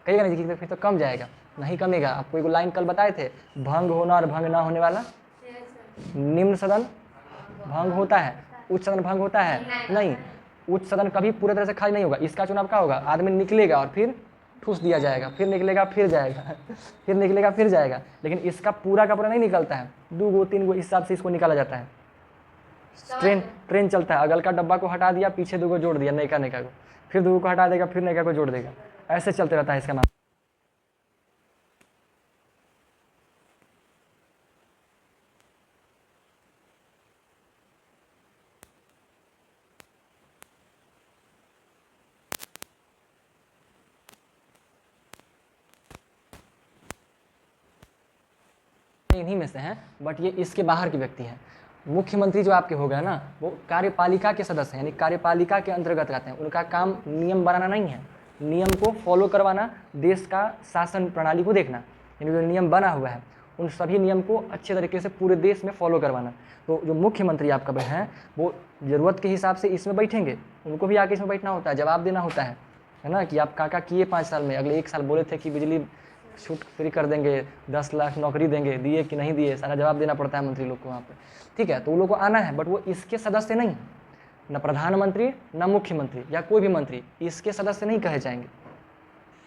कहिएगा नहीं कि फिर तो कम जाएगा। नहीं कमेगा। आपको एक लाइन कल बताए थे, भंग होना और भंग ना होने वाला। निम्न सदन भंग होता है, उच्च सदन भंग होता है नहीं। उच्च सदन कभी पूरे तरह से खाली नहीं होगा। इसका चुनाव क्या होगा? आदमी निकलेगा और फिर ठूस दिया जाएगा, फिर निकलेगा फिर जाएगा, फिर निकलेगा फिर जाएगा। लेकिन इसका पूरा का पूरा नहीं निकलता है, 2 गो 3 गो हिसाब से इसको निकाला जाता है। ट्रेन चलता है, अगल का डब्बा को हटा दिया, पीछे 2 गो जोड़ दिया, नयका नयका को, फिर 2 को हटा देगा, फिर नयका को जोड़ देगा। ऐसे चलते रहता है इसका नाम। इन्हीं में से हैं, बट ये इसके बाहर के व्यक्ति हैं। मुख्यमंत्री जो आपके हो गए ना, वो कार्यपालिका के सदस्य हैं, यानी कार्यपालिका के अंतर्गत रहते हैं। उनका काम नियम बनाना नहीं है, नियम को फॉलो करवाना, देश का शासन प्रणाली को देखना। यानी जो नियम बना हुआ है उन सभी नियम को अच्छे तरीके से पूरे देश में फॉलो करवाना। तो जो मुख्यमंत्री आपका हैं वो ज़रूरत के हिसाब से इसमें बैठेंगे, उनको भी आके इसमें बैठना होता है, जवाब देना होता है ना? कि आप काका किए 5 साल में, अगले 1 साल बोले थे कि बिजली छूट फ्री कर देंगे, 10 लाख नौकरी देंगे, दिए कि नहीं दिए, सारा जवाब देना पड़ता है मंत्री लोग को वहाँ पे। ठीक है, तो वो लोग को आना है, बट वो इसके सदस्य नहीं, न प्रधानमंत्री न मुख्यमंत्री या कोई भी मंत्री इसके सदस्य नहीं कहे जाएंगे।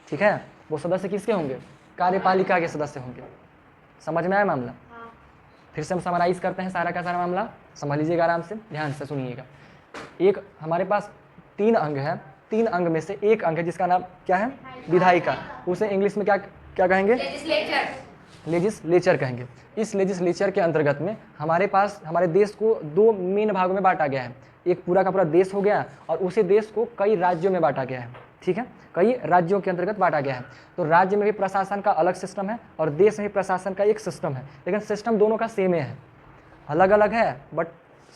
ठीक है, वो सदस्य किसके होंगे? कार्यपालिका के सदस्य होंगे। समझ में आया मामला? फिर से हम समराइज करते हैं सारा का सारा मामला, समझ लीजिएगा आराम से, ध्यान से सुनिएगा। एक हमारे पास 3 अंग है, 3 अंग में से एक अंग है जिसका नाम क्या है? विधायिका। उसे इंग्लिश में क्या कहेंगे? लेजिस्लेचर कहेंगे। इस लेजिस्लेचर के अंतर्गत में हमारे पास हमारे देश को 2 मेन भागों में बांटा गया है। एक पूरा का पूरा देश हो गया और उसी देश को कई राज्यों में बांटा गया है। ठीक है, कई राज्यों के अंतर्गत बांटा गया है। तो राज्य में भी प्रशासन का अलग सिस्टम है और देश में भी प्रशासन का एक सिस्टम है, लेकिन सिस्टम दोनों का सेम है, अलग अलग है बट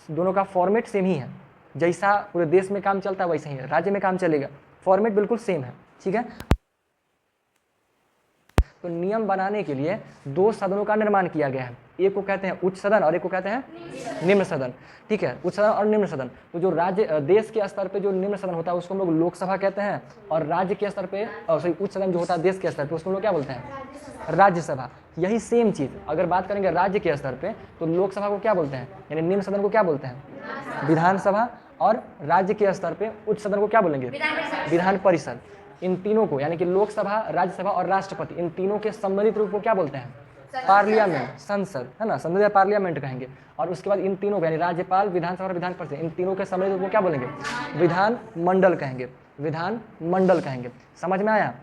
दोनों का फॉर्मेट सेम ही है। जैसा पूरे देश में काम चलता है वैसे ही राज्य में काम चलेगा, फॉर्मेट बिल्कुल सेम है। ठीक है, तो नियम बनाने के लिए 2 सदनों का निर्माण किया गया है। एक को कहते हैं उच्च सदन और एक को कहते हैं निम्न सदन। ठीक है, उच्च सदन और निम्न सदन। तो जो राज्य देश के स्तर पे जो निम्न सदन होता है उसको हम लोग लोकसभा कहते हैं, और राज्य के स्तर पे उच्च सदन जो होता है देश के स्तर पे उसको हम लोग क्या बोलते हैं? राज्यसभा। यही सेम चीज़ अगर बात करेंगे राज्य के स्तर पे तो लोकसभा को क्या बोलते हैं, यानी निम्न सदन को क्या बोलते हैं? विधानसभा। और राज्य के स्तर पे उच्च सदन को क्या बोलेंगे? विधान परिषद। इन तीनों को यानी कि लोकसभा, राज्यसभा और राष्ट्रपति, इन तीनों के सम्मिलित रूप को क्या बोलते हैं? पार्लियामेंट, संसद, है ना? संसद या पार्लियामेंट कहेंगे। और उसके बाद इन तीनों को यानी राज्यपाल, विधानसभा और विधान परिषद, इन तीनों के सम्मिलित रूप को क्या बोलेंगे? विधान मंडल कहेंगे, विधान मंडल कहेंगे। समझ में आया?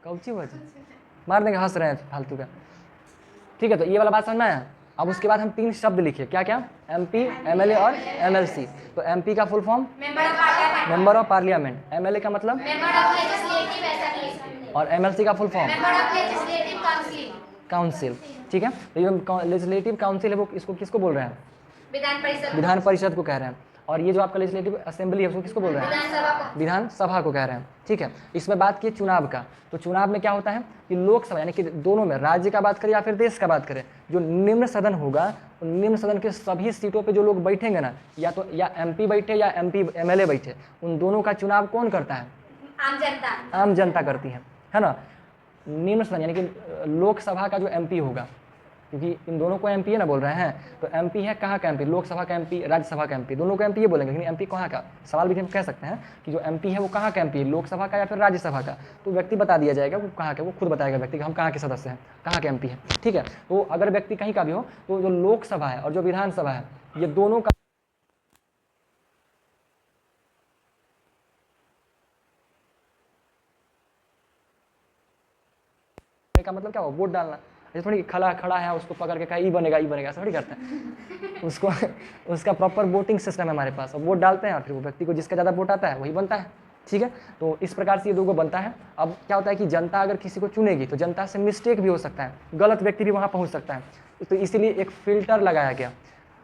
कौची बाजी मार देंगे, हंस रहे हैं फालतू का। ठीक है, तो ये वाला बात समझ में आया? अब उसके बाद हम 3 शब्द लिखे, क्या क्या, MP, MLA और MLC। तो MP का full form member of parliament, MLA का मतलब और MLC का फुल फॉर्म काउंसिल। ठीक है, तो ये लेजिस्लेटिव काउंसिल है वो इसको किसको बोल रहे हैं, विधान परिषद को कह रहे हैं। और ये जो आपका लेजिस्लेटिव असेंबली है उसको किसको बोल रहे हैं, विधानसभा को कह रहे हैं। ठीक है, इसमें बात की चुनाव का, तो चुनाव में क्या होता है कि लोकसभा यानी कि दोनों में, राज्य का बात करें या फिर देश का बात करें, जो निम्न सदन होगा, उन निम्न सदन के सभी सीटों पे जो लोग बैठेंगे ना, या तो या MP बैठे या MP MLA बैठे, उन दोनों का चुनाव कौन करता है, आम जनता करती है ना। निम्न सदन यानी कि लोकसभा का जो MP होगा, क्योंकि इन दोनों को MP है ना बोल रहे हैं, तो MP है कहाँ का MP, लोकसभा का MP, राज्यसभा का MP, दोनों को MP ये बोलेंगे, लेकिन MP कहाँ का, सवाल भी हम कह सकते हैं कि जो MP है वो कहाँ का MP है, लोकसभा का या फिर राज्यसभा का। तो व्यक्ति बता दिया जाएगा वो कहाँ का, वो खुद बताएगा व्यक्ति कि हम कहाँ के सदस्य हैं, कहाँ के MP है। ठीक है, तो अगर व्यक्ति कहीं का भी हो, तो जो लोकसभा है और जो विधानसभा है, ये दोनों का मतलब क्या हो, वोट डालना। ऐसे थोड़ी खड़ा है उसको पकड़ के कहा ई बनेगा ऐसा थोड़ी करते हैं। उसको उसका प्रॉपर वोटिंग सिस्टम है हमारे पास, और वोट डालते हैं और फिर वो व्यक्ति को जिसका ज़्यादा वोट आता है वही बनता है। ठीक है, तो इस प्रकार से ये दोनों बनता है। अब क्या होता है कि जनता अगर किसी को चुनेगी तो जनता से मिस्टेक भी हो सकता है, गलत व्यक्ति भी वहाँ पहुँच सकता है, तो इसीलिए एक फिल्टर लगाया गया।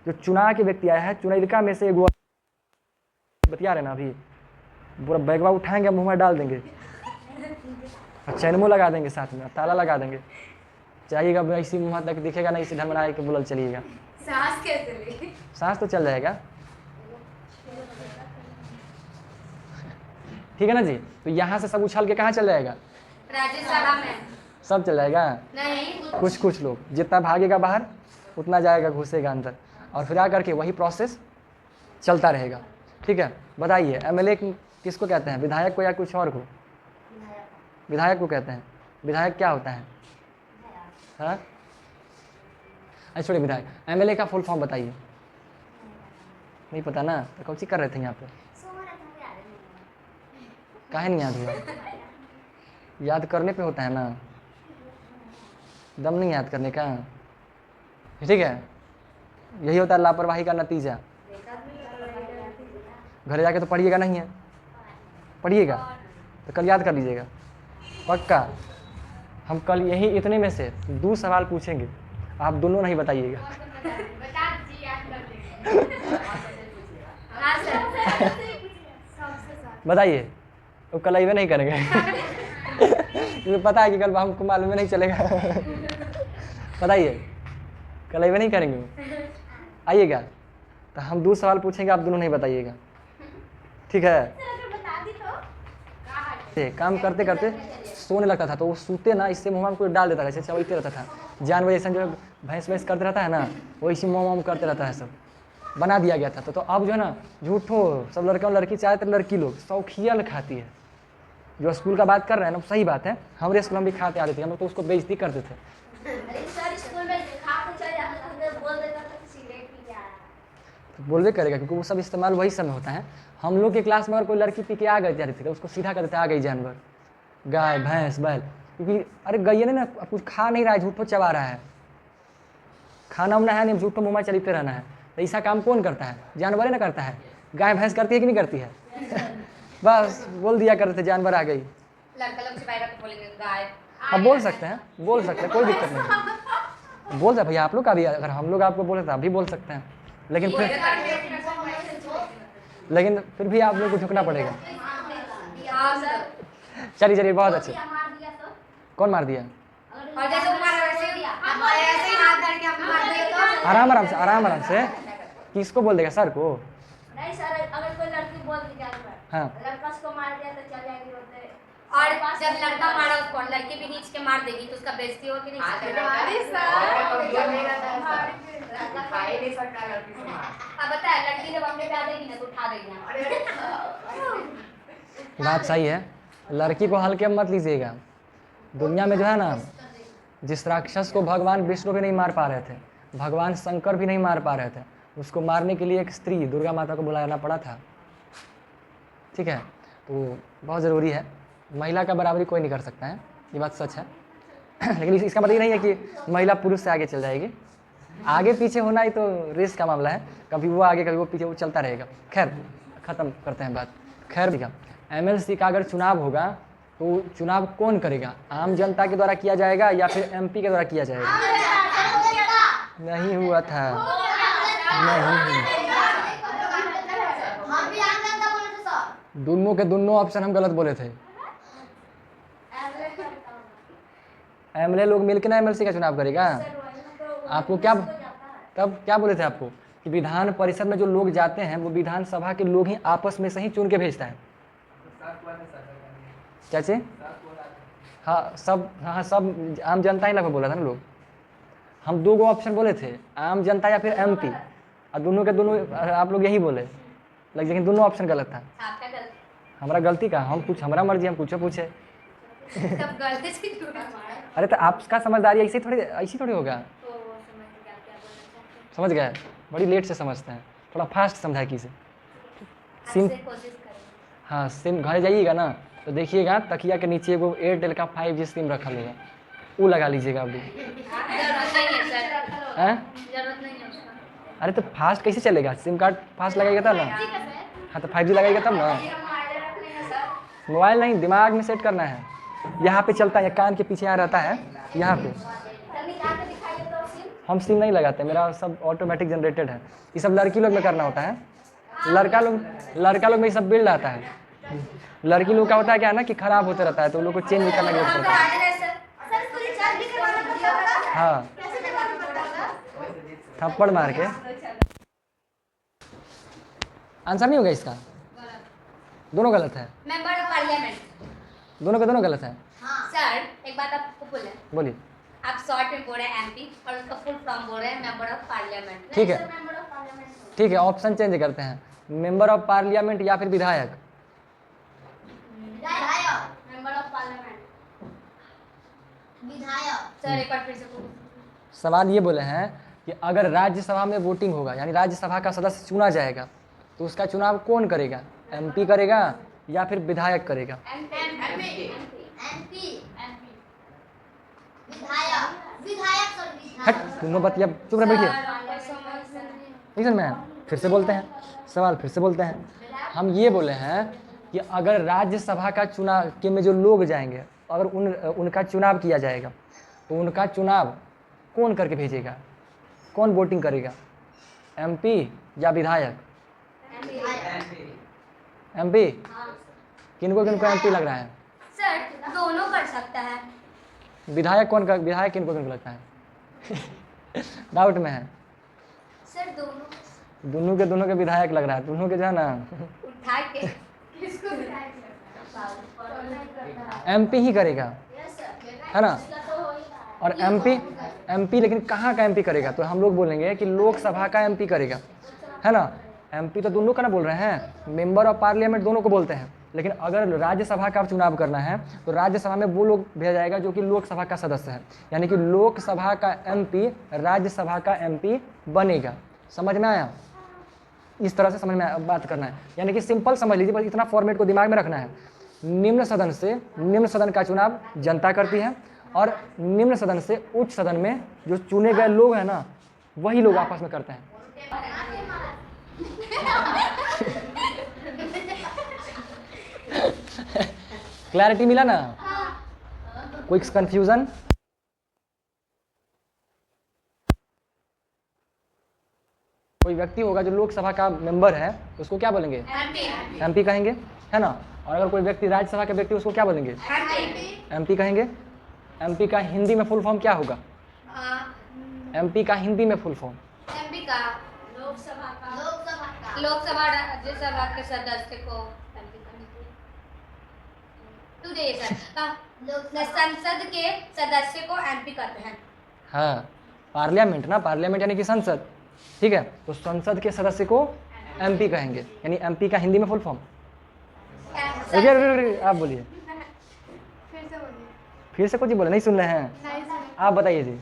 जो चुनाव के व्यक्ति आया है, चुनाइलिका में से एक बतिया रहे ना, अभी पूरा बैगवा उठाएंगे मुँह में डाल देंगे और चैनमो लगा देंगे, साथ में ताला लगा देंगे, चाहिएगा इसी मुँह तक दिखेगा ना, इसी ढंग बना के बुलल चलिएगा। सांस कैसे ले? सांस तो चल जाएगा, ठीक है ना जी। तो यहाँ से सब उछाल के कहाँ चल जाएगा, राज्यसभा में सब चल जाएगा, नहीं कुछ लोग, जितना भागेगा बाहर उतना जाएगा, घुसेगा अंदर, और फिर आकर के वही प्रोसेस चलता रहेगा। ठीक है, बताइए MLA किसको कहते हैं, विधायक को या कुछ और को, विधायक को कहते हैं। विधायक क्या होता है, हाँ अच्छा छोड़िए, विधायक MLA का फुल फॉर्म बताइए, नहीं पता ना, तो कौन सी कर रहे थे यहाँ पे, काहे नहीं याद हुआ, याद करने पे होता है ना, दम नहीं याद करने का। ठीक है, यही होता है लापरवाही का नतीजा। घर जाके तो पढ़िएगा नहीं है, पढ़िएगा तो कल याद कर लीजिएगा पक्का। हम कल यही इतने में से 2 सवाल पूछेंगे, आप दोनों नहीं बताइएगा। बताइए, तो कल अइबे नहीं करेंगे क्योंकि पता है कि कल हमको मालूम नहीं चलेगा। बताइए, कल अइबे नहीं करेंगे, आइएगा तो हम 2 सवाल पूछेंगे, आप दोनों नहीं बताइएगा, ठीक है। काम करते करते सोने लगता था, तो वो सूते ना, इससे मुँह में कोई डाल देता था, ऐसे चवलते रहता था, जानवर जैसा जो भैंस करते रहता है ना, वो इसी मुँह करते रहता है, सब बना दिया गया था। तो अब जो है ना, झूठो सब लड़का और लड़की, ज़्यादातर लड़की लोग शौखियल खाती है। जो स्कूल का बात कर रहे हैं ना, सही बात है, हमारे स्कूल में भी खाते आते थे, हम लोग तो उसको बेइज्जती करते थे। बोलबे करेगा, क्योंकि वो सब इस्तेमाल वही समय होता है। हम लोग के क्लास में अगर कोई लड़की पी के आ गई जा रही थी, तो उसको सीधा कर देते, आ गई जानवर, गाय भैंस बैल, क्योंकि अरे गई ना, कुछ खा नहीं रहा है, झूठो चबा रहा है, खाना उना है नहीं, झूठो मुँह में चलते रहना है। तो ऐसा काम कौन करता है, जानवर ना करता है। गाय भैंस करती है कि नहीं करती है बस बोल दिया करते थे, जानवर आ गई। अब बोल सकते हैं, कोई दिक्कत नहीं, बोल सकते भैया, आप लोग का भी, अगर हम लोग आपको बोले तो आप भी बोल सकते हैं, लेकिन फिर भी आप लोग को झुकना पड़ेगा। चलिए बहुत अच्छे। कौन मार दिया, आराम से किसको बोल देगा, सर को? नहीं सर, अगर कोई लड़की बोल दी जानवर, हाँ, लड़का उसको मार दिया तो चल जाएगी रोते। और जब लड़का मारा उसको, लड़की भी नीच के मार देगी तो उसका बेइज्जती हो कि नहीं? अरे अब बता, लड़की जब अपने पे आ जाएगी ना तो उठा देगी। बात सही है, लड़की को हल्के मत लीजिएगा। दुनिया में जो है ना, जिस राक्षस को भगवान विष्णु भी नहीं मार पा रहे थे, भगवान शंकर भी नहीं मार पा रहे थे, उसको मारने के लिए एक स्त्री दुर्गा माता को बुलाना पड़ा था। ठीक है, तो बहुत ज़रूरी है, महिला का बराबरी कोई नहीं कर सकता है, ये बात सच है। लेकिन इसका मतलब ये नहीं है कि महिला पुरुष से आगे चल जाएगी, आगे पीछे होना ही तो रेस का मामला है, कभी वो आगे कभी वो पीछे, वो चलता रहेगा। खैर ख़त्म करते हैं बात। खैर देखा, एमएलसी का अगर चुनाव होगा तो चुनाव कौन करेगा? आम जनता के द्वारा किया जाएगा या फिर एमपी के द्वारा किया जाएगा? नहीं हुआ था, नहीं। दोनों के दोनों ऑप्शन हम गलत बोले थे। एमएलए लोग मिलकर ना एमएलसी का चुनाव करेगा। आपको क्या, तब क्या बोले थे आपको कि विधान परिषद में जो लोग जाते हैं वो विधानसभा के लोग ही आपस में से ही चुन के भेजता है। चाचे हाँ सब आम जनता ही लगभग बोला था ना लोग। हम दो गो ऑप्शन बोले थे, आम जनता या फिर एमपी, और दोनों के दोनों आप लोग यही बोले, लेकिन दोनों ऑप्शन गलत था। हमारा गलती का, हम कुछ हमारा मर्जी, हम कुछ पूछे। अरे तो आपका समझदारी ऐसी थोड़ी होगा। समझ गए? बड़ी लेट से समझते हैं, थोड़ा फास्ट समझाए किसे। सिम हाँ, सिम घर जाइएगा ना तो देखिएगा तकिया के नीचे वो एयरटेल का 5G सिम रखा होगा, वो लगा लीजिएगा अभी। अरे तो फास्ट कैसे चलेगा? सिम कार्ड फास्ट लगाएगा तब ना। हाँ तो 5G लगाएगा तब ना। मोबाइल नहीं, दिमाग में सेट करना है। यहाँ पे चलता है, कान के पीछे यहाँ रहता है, यहाँ पे। हम सिम नहीं लगाते, मेरा सब ऑटोमेटिक जनरेटेड है। ये सब लड़की लोग में करना होता है। लड़का लोग में ये सब बिल्ड आता है। लड़की लोग का होता है क्या है ना कि खराब होते रहता है, तो उन लोग को चेंज भी करना पड़ता है। हाँ, थप्पड़ मार के। आंसर नहीं होगा इसका, दोनों गलत है। मेंबर ऑफ पार्लियामेंट, दोनों का दोनों गलत है। सर एक बात आपको बोले, बोलिए। आप शॉर्ट में बोल रहे हैं एमपी और उसका फुल फॉर्म बोल रहे हैं मेंबर ऑफ पार्लियामेंट। ठीक है, ठीक है, ऑप्शन चेंज करते हैं, मेंबर ऑफ पार्लियामेंट या फिर विधायक। मेंबर ऑफ पार्लियामेंट, विधायक। सर एक बार फिर से बोलो। सवाल ये बोले हैं कि अगर राज्यसभा में वोटिंग होगा, यानी राज्यसभा का सदस्य चुना जाएगा, तो उसका चुनाव कौन करेगा? एमपी करेगा या फिर विधायक करेगा? हट, दोनों बतिया चुप रह बैठिए। नहीं समझ में आया? फिर से बोलते हैं, सवाल फिर से बोलते हैं। हम ये बोले हैं कि अगर राज्यसभा का चुनाव के में जो लोग जाएंगे, अगर उनका चुनाव किया जाएगा, तो उनका चुनाव कौन करके भेजेगा? कौन वोटिंग करेगा? एमपी या विधायक? एमपी। किनको एमपी लग रहा है? सर दोनों कर सकता है। विधायक कौन का? विधायक किनको लगता है? डाउट में है सर। दोनों के विधायक लग रहा है। दोनों के जो है ना उठा के किसको विधायक एमपी ही करेगा, है ना। और एमपी लेकिन कहाँ का एमपी करेगा? तो हम लोग बोलेंगे कि लोकसभा का एमपी करेगा, है ना। एमपी तो दोनों का ना बोल रहे हैं, मेंबर ऑफ पार्लियामेंट दोनों को बोलते हैं। लेकिन अगर राज्यसभा का चुनाव करना है तो राज्यसभा में वो लोग भेजा जाएगा जो कि लोकसभा का सदस्य है, यानी कि लोकसभा का एमपी राज्यसभा का एमपी बनेगा। समझ में आया? इस तरह से समझ में बात करना है, यानी कि सिंपल समझ लीजिए, बस इतना फॉर्मेट को दिमाग में रखना है। निम्न सदन से निम्न सदन का चुनाव जनता करती है, और निम्न सदन से उच्च सदन में जो चुने गए लोग हैं ना, वही लोग आपस में करते हैं। क्लैरिटी मिला ना? कोई कंफ्यूजन? कोई व्यक्ति होगा जो लोकसभा का मेंबर है, उसको क्या बोलेंगे? एमपी कहेंगे, है ना। और अगर कोई व्यक्ति राज्यसभा का व्यक्ति, उसको क्या बोलेंगे? एमपी कहेंगे। एमपी का हिंदी में फुल फॉर्म क्या होगा? एमपी का हिंदी में फुल फॉर्म? एमपी का लोकसभा राज्यसभा के सदस्य को एमपी संसद के सदस्य को एमपी कहते हैं। हाँ, पार्लियामेंट ना, पार्लियामेंट यानी कि संसद, ठीक है। तो संसद के सदस्य को एमपी कहेंगे, यानी एमपी का हिंदी में फुल फॉर्म। आप बोलिए, फिर से कुछ बोले, नहीं सुन रहे हैं? आप बताइए जी।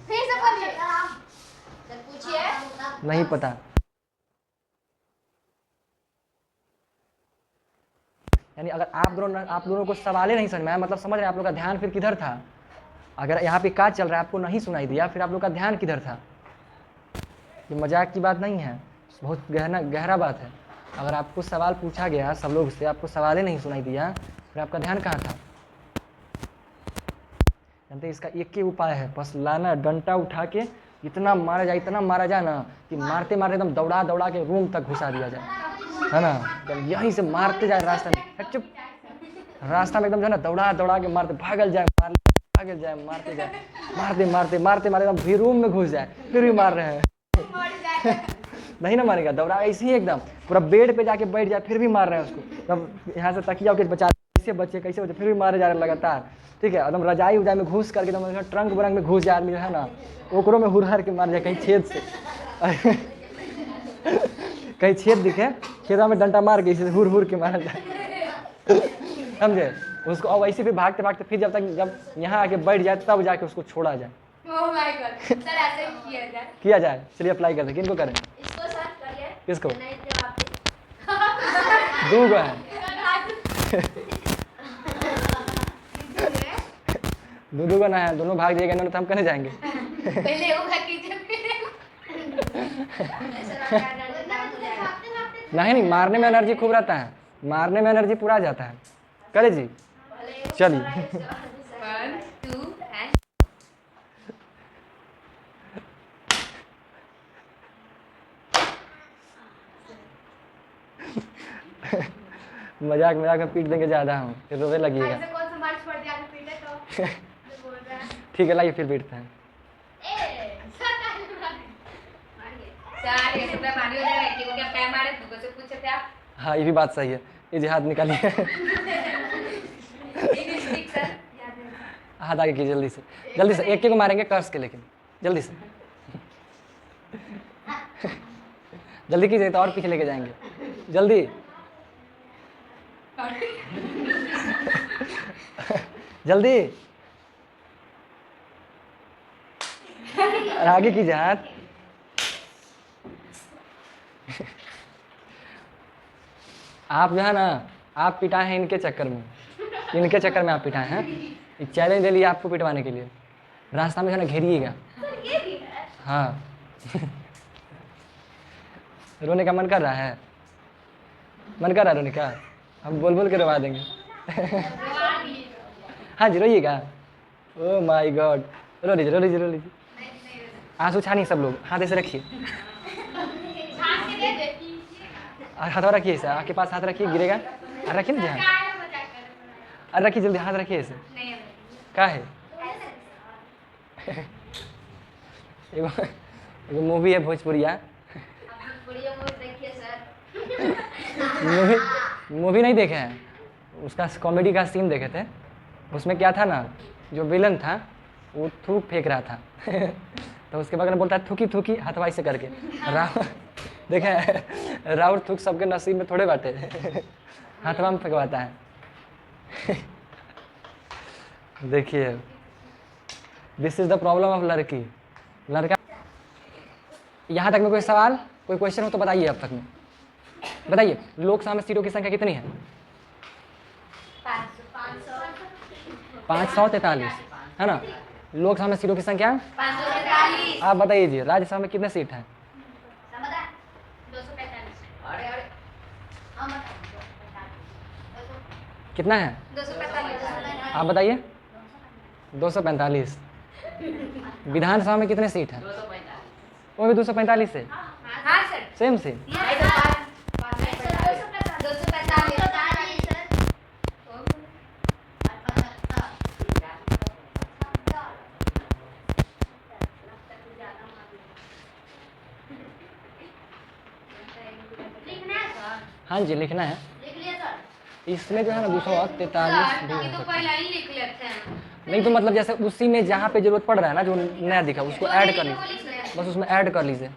नहीं पता, यानी अगर आप दोनों को सवाल ही नहीं समझ में आया, मतलब समझ रहे हैं आप लोग का ध्यान फिर किधर था? अगर यहाँ पे क्या चल रहा है आपको नहीं सुनाई दिया, फिर आप लोग का ध्यान किधर था? ये मजाक की बात नहीं है, बहुत गहरा बात है। अगर आपको सवाल पूछा गया सब लोग से, आपको सवाल ही नहीं सुनाई दिया, फिर आपका ध्यान कहाँ था? जानते इसका एक ही उपाय है, बस लाना डंडा उठा के इतना मारा जाए ना कि मारते मारते एकदम दौड़ा दौड़ा के रूम तक घुसा दिया जाए, है ना। एकदम यहीं से मारते जाए रास्ता में, चुप, रास्ता में एकदम जो है ना दौड़ा दौड़ा के मारते, भागल जाए मारते जाए, मारते मारते मारते मारते एकदम फिर रूम में घुस जाए, फिर भी मार रहे हैं नहीं ना मारेगा, दौड़ा ऐसे ही एकदम पूरा बेड पे जाके बैठ जाए, फिर भी मार रहे हैं उसको। तब यहाँ से तकिया के बचा कैसे बचे फिर भी मारे जा रहे हैं लगातार, ठीक है। एकदम रजाई उजाई में घुस करके एकदम ट्रंक ब्रंक में घुस जाए आदमी, जो है ना ओकरों में हुरहर के मार जाए कहीं छेद से कहीं छेद दिखे, छेदा में डंडा मार के इसे हुर हुर के मारा जाए समझे उसको। और वैसे फिर भागते भागते फिर जब यहाँ आके बैठ जाए तब जाके उसको छोड़ा जाए। Oh my God, सर ऐसे किया जाए। चलिए अप्लाई करते, किनको करें? इसको सर करिए। किसको? नहीं जवाब दे। दो गो है दो को ना है, दोनों भाग जाएगा ना तो हम कहने जाएंगे पहले वो कीजिए नहीं, मारने में एनर्जी खूब रहता है, मारने में एनर्जी पूरा आ जाता है। करे जी, चलिए 1 2 and मजाक में पीट देंगे ज़्यादा हम, फिर रोने लगेगा। ऐसे कौन सा मार्च पड़ गया पीटे तो जो बोल रहा है। ठीक है, लाइए फिर पीटते हैं। सर ये सब मारी हो जाएगा कि वो क्या पैर मारे तुमको से पूछे थे आप? हाँ ये भी बात सही है, ये जी हाथ निकालिए ठीक सर याद है। हाथ आगे कीजिए जल्दी से एक को मारेंगे कर्स के, लेकिन जल्दी से जल्दी कीजिए तो और पीछे लेके जाएंगे, जल्दी जल्दी और आगे कीजिए हाथ आप जो है ना, आप पिटाए हैं इनके चक्कर में आप पिटाए हैं। एक चैलेंज ले लिया आपको पिटवाने के लिए, रास्ता में जो है ना घेरिएगा। हाँ रोने का मन कर रहा है? रोने का? हम बोल के रोवा देंगे हाँ जी रोइएगा। ओ माय गॉड, रो लीजिए आंसू छानिए सब लोग, हाथ ऐसे रखिए, हाथ रखिए ऐसे, आपके पास हाथ रखिए, गिरेगा। रखिए ना जी हाथ, अरे रखिए जल्दी, हाथ रखिए ऐसे। क्या है एगो मूवी है भोजपुरिया, मूवी नहीं देखे हैं, उसका कॉमेडी का सीन देखे थे। उसमें क्या था ना, जो विलन था वो थूक फेंक रहा था तो उसके बगल में बोलता है थूकी थूकी हथवाई से करके। देखे राउर थूक सबके नसीब में थोड़े बाटे हथवा में फेंकवाता है देखिए, this is the problem of लड़का। यहाँ तक में कोई सवाल, कोई क्वेश्चन हो तो बताइए। अब तक में बताइए, लोकसभा में सीटों की संख्या कितनी है? 543 है ना। लोकसभा में सीटों की संख्या 543। आप बताइए जी, राज्यसभा में कितने सीट हैं? 245। कितना है? 245। आप बताइए। 245। विधानसभा में कितने सीट हैं? 245। वो भी 245 है, हाँ सर, सेम से। हाँ जी लिखना है। इसमें जो है ना 243 भी तो पहले ही लिख लेते हैं। नहीं तो मतलब जैसे उसी में जहाँ पे जरूरत पड़ रहा है ना, जो नया दिखा उसको ऐड कर लीजिए, बस उसमें ऐड कर लीजिए।